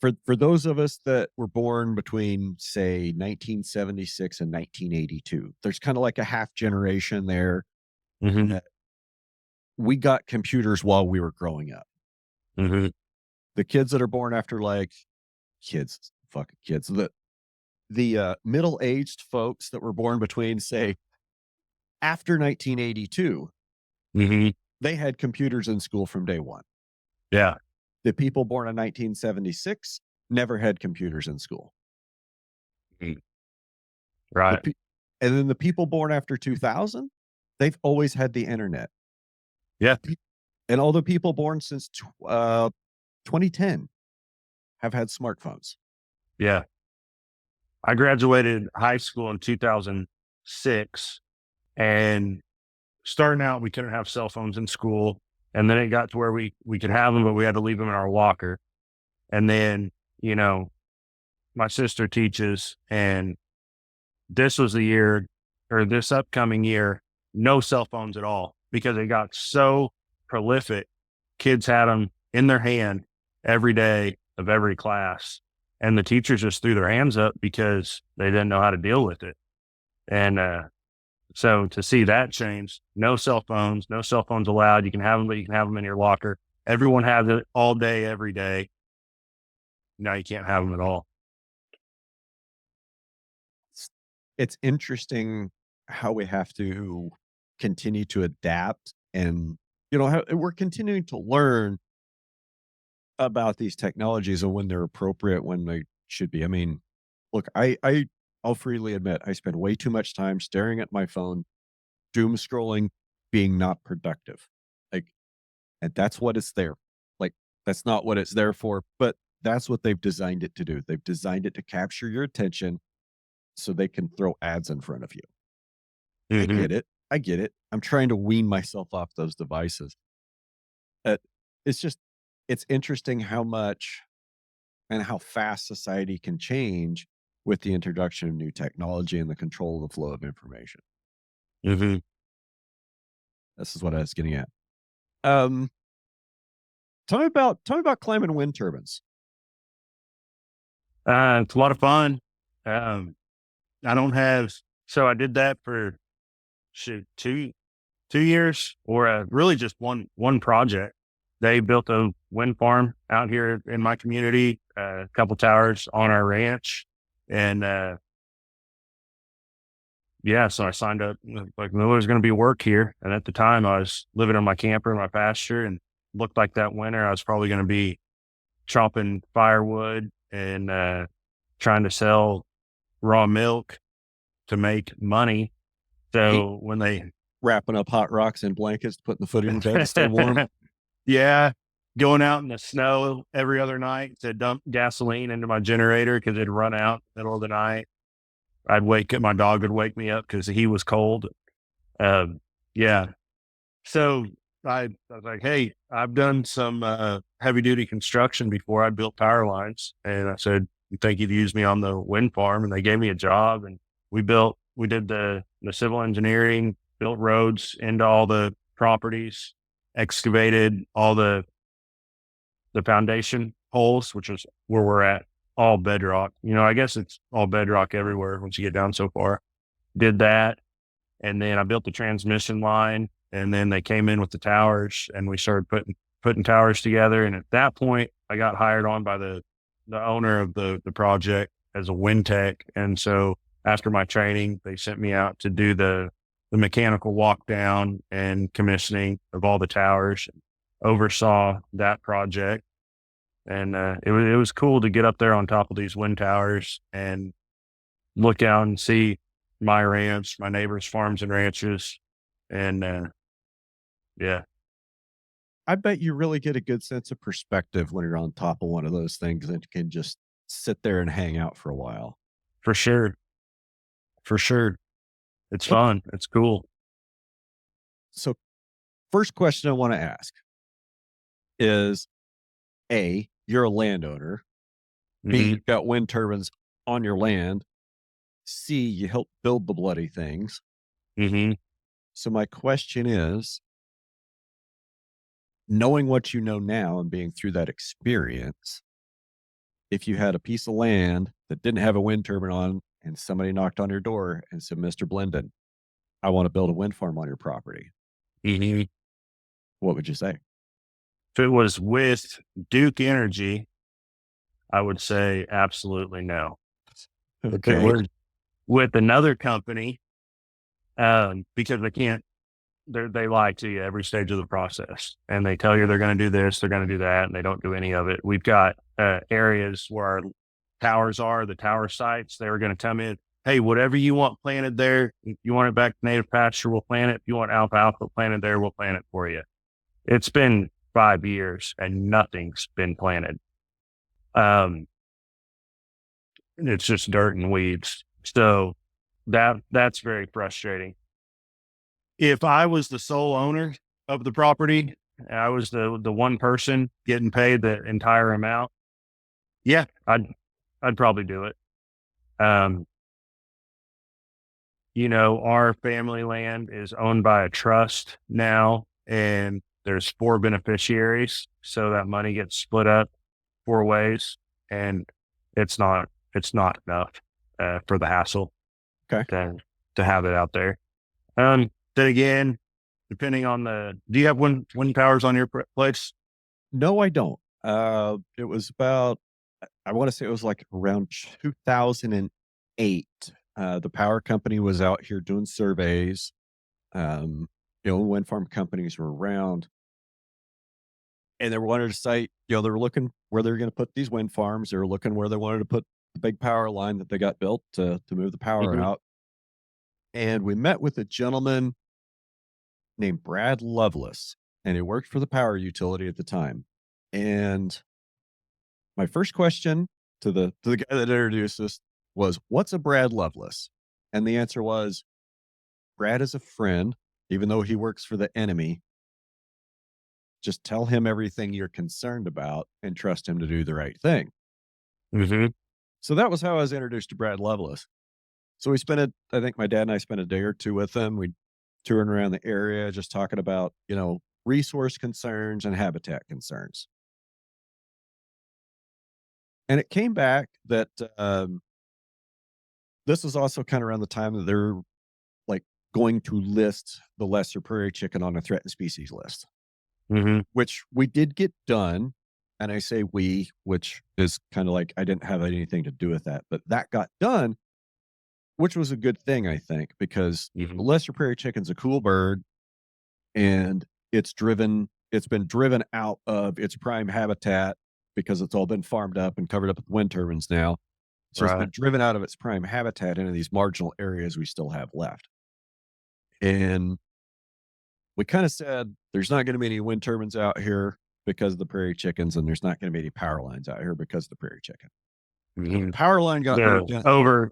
for those of us that were born between say 1976 and 1982, there's kind of like a half generation there Mhm. that we got computers while we were growing up. Mhm. The kids that are born after like kids, fucking kids, the middle-aged folks that were born between say after 1982, Mhm. they had computers in school from day one. Yeah. The people born in 1976 never had computers in school. Mm. The Right. pe- and then the people born after 2000, they've always had the internet. Yeah. Pe- And all the people born since 2010 have had smartphones. Yeah. I graduated high school in 2006, and starting out, we couldn't have cell phones in school, and then it got to where we could have them, but we had to leave them in our locker. And then, you know, my sister teaches, and this was the year, or this upcoming year, no cell phones at all because it got so prolific. Kids had them in their hand every day of every class. And the teachers just threw their hands up because they didn't know how to deal with it. And so to see that change, no cell phones, no cell phones allowed. You can have them, but you can have them in your locker. Everyone has it all day, every day. Now you can't have them at all. It's, it's interesting how we have to continue to adapt and how we're continuing to learn about these technologies and when they're appropriate, when they should be. I mean, look, I'll freely admit I spend way too much time staring at my phone, doom scrolling, being not productive. Like, and that's what it's there. Like, that's not what it's there for, but that's what they've designed it to do. They've designed it to capture your attention so they can throw ads in front of you. I Hmm. get it. I get it. I'm trying to wean myself off those devices. Uh, it's just, it's interesting how much and how fast society can change with the introduction of new technology and the control of the flow of information. Hmm. This is what I was getting at. Um, tell me about climbing wind turbines. It's a lot of fun. Um, I don't have, so I did that for shoot, 2 years, or really just one project. They built a wind farm out here in my community, a couple towers on our ranch, and yeah, so I signed up. Like, there was going to be work here, and at the time, I was living on my camper in my pasture, and looked like that winter I was probably going to be chopping firewood and trying to sell raw milk to make money. Ain't So when they wrapping up hot rocks in blankets, putting the foot in bed to stay warm. yeah, going out in the snow every other night to dump gasoline into my generator because it'd run out middle of the night. I'd wake up, my dog would wake me up because he was cold. Um, yeah. So I was like, hey, I've done some heavy duty construction before. I built power lines, and I said, you think you'd use me on the wind farm? And they gave me a job, and we did the civil engineering, built roads into all the properties, excavated all the foundation holes, which is where we're at, all bedrock. I guess it's all bedrock everywhere once you get down so far. Did that, and then I built the transmission line, and then they came in with the towers, and we started putting towers together. And at that point, I got hired on by the owner of the project as a wind tech. And so after my training, they sent me out to do the mechanical walk down and commissioning of all the towers. Oversaw that project, and it was cool to get up there on top of these wind towers and look out and see my ranch, my neighbors' farms and ranches, and yeah, I bet you really get a good sense of perspective when you're on top of one of those things and can just sit there and hang out for a while. for sure, for sure, it's What fun, it's cool. So, first question I want to ask is A, you're a landowner. B, Mhm, you've got wind turbines on your land. C, you helped build the bloody things. mhm, So, my question is, knowing what you know now and being through that experience, if you had a piece of land that didn't have a wind turbine on and somebody knocked on your door and said, Mr. Blendon, I want to build a wind farm on your property, mhm. what would you say? If it was with Duke Energy, I would say absolutely no. If it Okay. was with another company, because they lie to you every stage of the process, and they tell you they're going to do this, they're going to do that, and they don't do any of it. We've got areas where our towers are, the tower sites. They were going to come in, hey, whatever you want planted there, if you want it back to native pasture, we'll plant it. If you want alfalfa planted there, we'll plant it for you. It's been 5 years and nothing's been planted. Um, it's just dirt and weeds. So that's very frustrating. If I was the sole owner of the property, I was the one person getting paid the entire amount. Yeah, I'd probably do it. Um, our family land is owned by a trust now, and there's 4 beneficiaries, so that money gets split up 4 ways, and it's not enough for the hassle Okay. to to have it out there. Then again, depending on do you have wind towers on your place? No, I don't. It was about, I want to say it was like around 2008. The power company was out here doing surveys. Um, wind farm companies were around and they wanted to site, they were looking where they were going to put these wind farms. They were looking where they wanted to put the big power line that they got built to move the power Mhm, out. And we met with a gentleman named Brad Lovelace, and he worked for the power utility at the time. And my first question to the guy that introduced us was, "What's a Brad Lovelace?" And the answer was, "Brad is a friend, even though he works for the enemy. Just tell him everything you're concerned about and trust him to do the right thing." mhm. So that was how I was introduced to Brad Lovelace. So I think my dad and I spent a day or two with him. We touring around the area, just talking about, resource concerns and habitat concerns. And it came back that this was also kind of around the time that they're like going to list the lesser prairie chicken on a threatened species list, Mhm, which we did get done. And I say we, which is kind of like I didn't have anything to do with that, but that got done, which was a good thing, I think, because the mhm, lesser prairie chicken's a cool bird and it's been driven out of its prime habitat because it's all been farmed up and covered up with wind turbines now. So it's right. been driven out of its prime habitat into these marginal areas we still have left. And we kind of said there's not going to be any wind turbines out here because of the prairie chickens, and there's not going to be any power lines out here because of the prairie chicken. Mhm. Power line got moved The in.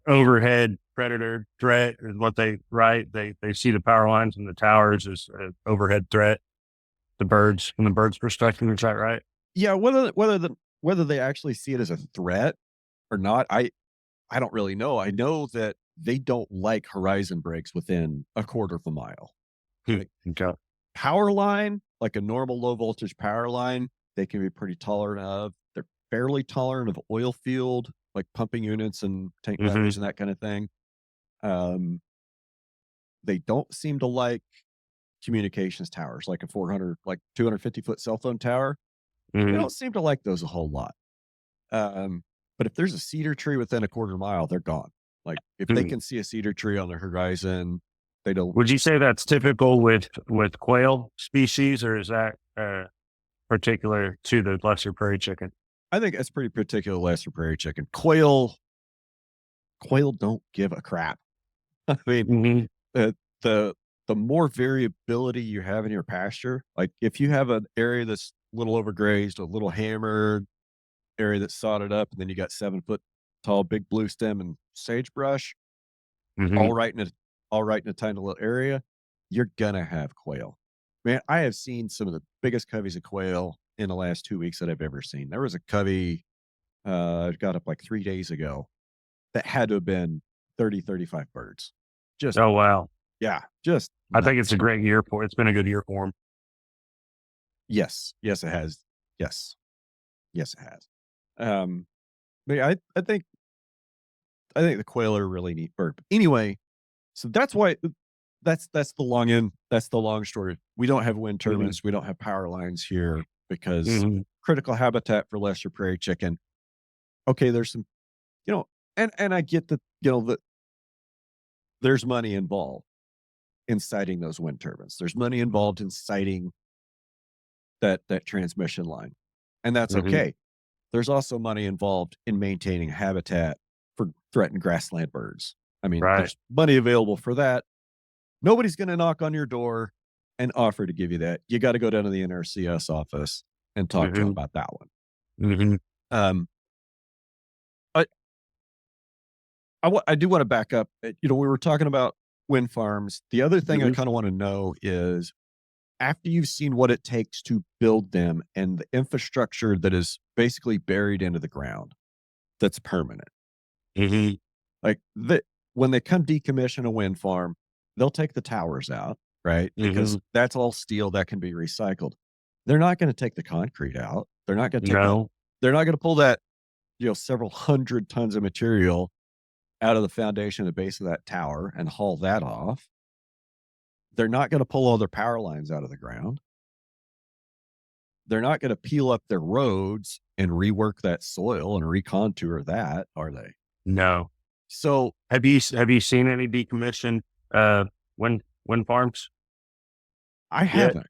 overhead predator threat is what they write. They see the power lines and the towers as an overhead threat. The birds, from the birds' perspective, is that right? Yeah, whether they actually see it as a threat or not, I don't really know. I know that they don't like horizon breaks within a quarter of a mile. Hmm, Like okay. power line, like a normal low voltage power line, they can be pretty tolerant of. They're fairly tolerant of oil field, like pumping units and tank Mhm, batteries and that kind of thing. Um, they don't seem to like communications towers, like a 400, like 250-foot cell phone tower. They mhm, don't seem to like those a whole lot. Um, but if there's a cedar tree within a quarter mile, they're gone. Like if they hmm. can see a cedar tree on the horizon, they don't. Would you say that's typical with quail species, or is that particular to the lesser prairie chicken? I think that's pretty particular lesser prairie chicken. Quail don't give a crap. I mean, Mhm, the the the more variability you have in your pasture, like if you have an area that's a little overgrazed, a little hammered, area that's sodded up, and then you got 7 foot tall big blue stem and sagebrush, mhm, all right in a all right in a tiny little area. you're gonna have quail. Man, I have seen some of the biggest coveys of quail in the last 2 weeks that I've ever seen. There was a covey, got up like 3 days ago that had to have been 30, 35 birds. Just Oh, wow. yeah, just I think it's nuts. a great year for it's been a good year for them. Yes. Yes, it has. Yes. Yes, it has. But yeah, I think the quail are a really neat bird. But anyway, so that's why that's the long end. That's the long story. We don't have wind Mhm, turbines. We don't have power lines here because mhm, critical habitat for lesser prairie chicken. Okay, there's some, you know, and I get that, that there's money involved in siting those wind turbines. There's money involved in siting that transmission line, and that's mhm. okay. There's also money involved in maintaining habitat for threatened grassland birds. I mean, Right. there's money available for that. Nobody's going to knock on your door and offer to give you that. You got to go down to the NRCS office and talk to them Mhm, about that one. mhm, Um, I, I do want to back up. We were talking about wind farms. The other thing I mhm. kind of want to know is after you've seen what it takes to build them and the infrastructure that is basically buried into the ground that's permanent. Mhm. Like when they come decommission a wind farm, they'll take the towers out, right? Because Mhm. that's all steel that can be recycled. They're not going to take the concrete out. They're not going to take that. No. They're not going to pull that, several hundred tons of material out of the foundation, the base of that tower and haul that off. They're not going to pull all their power lines out of the ground. They're not going to peel up their roads and rework that soil and recontour that, are they? No. So Have you seen any decommissioned, wind farms I yet? haven't.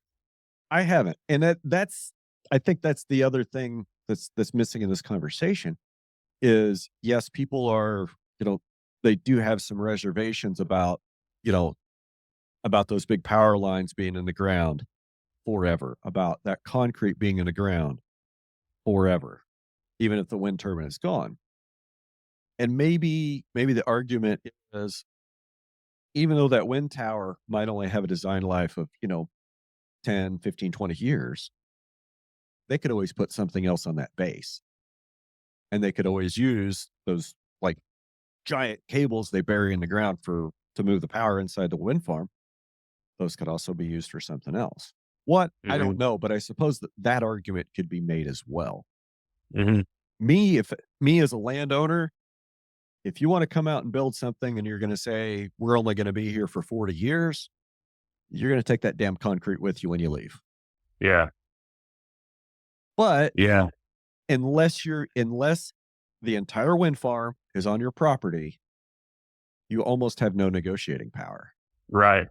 I haven't. And that's I think that's the other thing that's missing in this conversation is yes, people are, you know, they do have some reservations about, you know, about those big power lines being in the ground forever, about that concrete being in the ground forever, even if the wind turbine is gone. And maybe the argument is even though that wind tower might only have a design life of, 10, 15, 20 years, they could always put something else on that base. And they could always use those like giant cables they bury in the ground to move the power inside the wind farm. Those could also be used for something else. What? I don't Mhm, know, but I suppose that argument could be made as well. mhm. If me as a landowner, if you want to come out and build something and you're going to say we're only going to be here for 40 years, you're going to take that damn concrete with you when you leave. Yeah, But yeah, unless the entire wind farm is on your property, you almost have no negotiating power. right.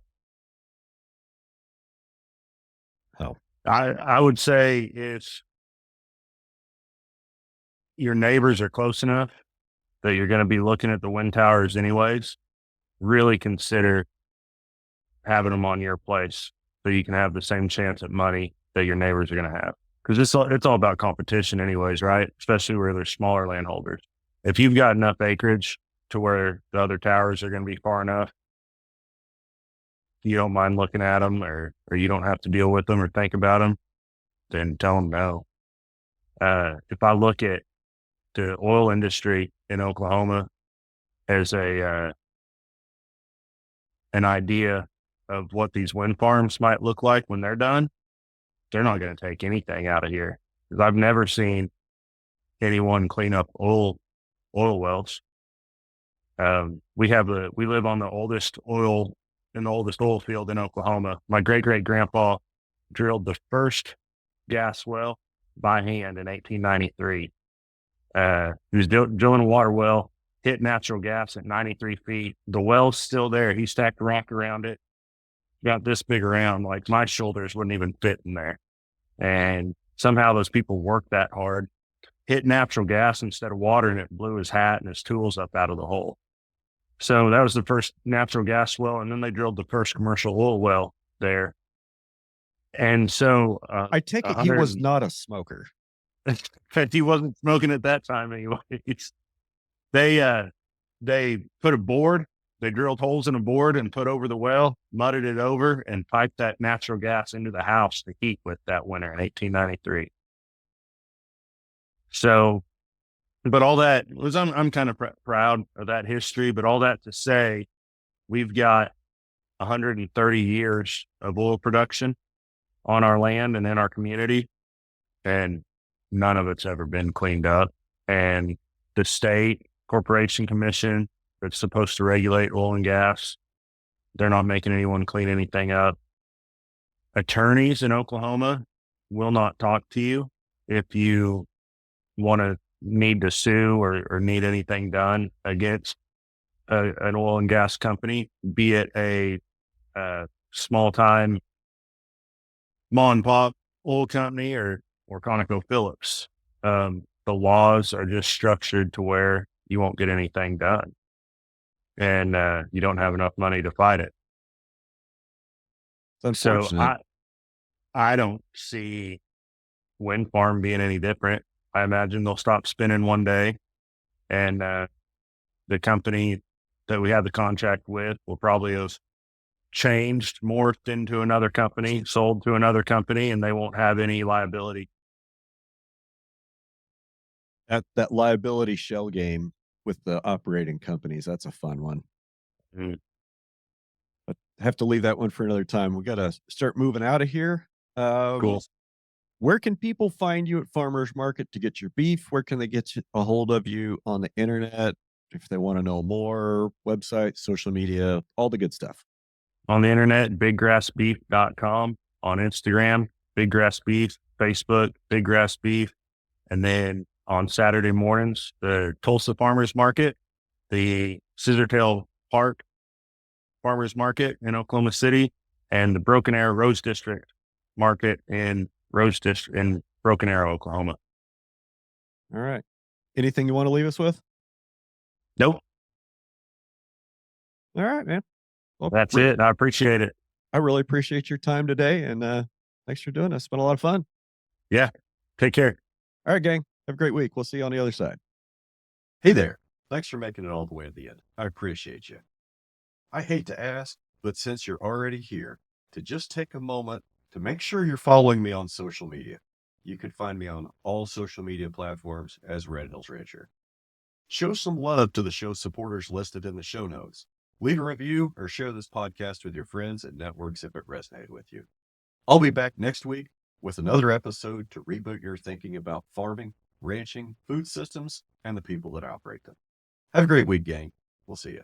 So I would say if your neighbors are close enough that you're gonna be looking at the wind towers anyways, really consider having them on your place so you can have the same chance at money that your neighbors are gonna have. Because it's all about competition anyways, right? Especially where there's smaller landholders. If you've got enough acreage to where the other towers are gonna be far enough, you don't mind looking at them or you don't have to deal with them or think about them, then tell them no. If I look at the oil industry in Oklahoma as an idea of what these wind farms might look like when they're done, they're not going to take anything out of here. Because I've never seen anyone clean up oil wells. We live on the oldest oil field in Oklahoma. My great great grandpa drilled the first gas well by hand in 1893. He was drilling a water well, hit natural gas at 93 feet. The well's still there. He stacked rock around it, got this big around, like my shoulders wouldn't even fit in there. And somehow those people worked that hard, hit natural gas instead of water, and it blew his hat and his tools up out of the hole. So that was the first natural gas well. And then they drilled the first commercial oil well there. And so, I take a it he was hundred, not a smoker. in fact, he wasn't smoking at that time anyways. They, uh, they put a board They drilled holes in a board and put over the well, mudded it over, and piped that natural gas into the house to heat with that winter in 1893. So, but all that was, I'm kind of proud of that history, but all that to say, we've got 130 years of oil production on our land and in our community, and none of it's ever been cleaned up. And the state corporation commission that's supposed to regulate oil and gas, they're not making anyone clean anything up. Attorneys in Oklahoma will not talk to you if you need to sue or need anything done against an oil and gas company, be it a small time mom and pop oil company or ConocoPhillips. The laws are just structured to where you won't get anything done, and you don't have enough money to fight it. It's So unfortunate. I don't see wind farm being any different. I imagine they'll stop spinning one day, and the company that we have the contract with will probably have changed, morphed into another company, sold to another company, and they won't have any liability. That liability shell game with the operating companies, that's a fun one. Mm. But I have to leave that one for another time. We gotta start moving out of here. Cool. Where can people find you at Farmers Market to get your beef? Where can they get a hold of you on the internet if they want to know more? Website, social media, all the good stuff. On the internet, biggrassbeef.com. On Instagram, biggrassbeef. Facebook, biggrassbeef. And then on Saturday mornings, the Tulsa Farmers Market, the Scissortail Park Farmers Market in Oklahoma City, and the Broken Arrow Rose District Market in Broken Arrow, Oklahoma. All right. Anything you want to leave us with? Nope, All right, man. Well, that's it. I appreciate it. I really appreciate your time today, and thanks for doing this. It's been a lot of fun. Yeah. Take care. All right, gang. Have a great week. We'll see you on the other side. Hey there. Thanks for making it all the way to the end. I appreciate you. I hate to ask, but since you're already here, to just take a moment to make sure you're following me on social media. You can find me on all social media platforms as Red Hills Rancher. Show some love to the show supporters listed in the show notes. Leave a review or share this podcast with your friends and networks if it resonated with you. I'll be back next week with another episode to reboot your thinking about farming, ranching, food systems, and the people that operate them. Have a great week, gang. We'll see you.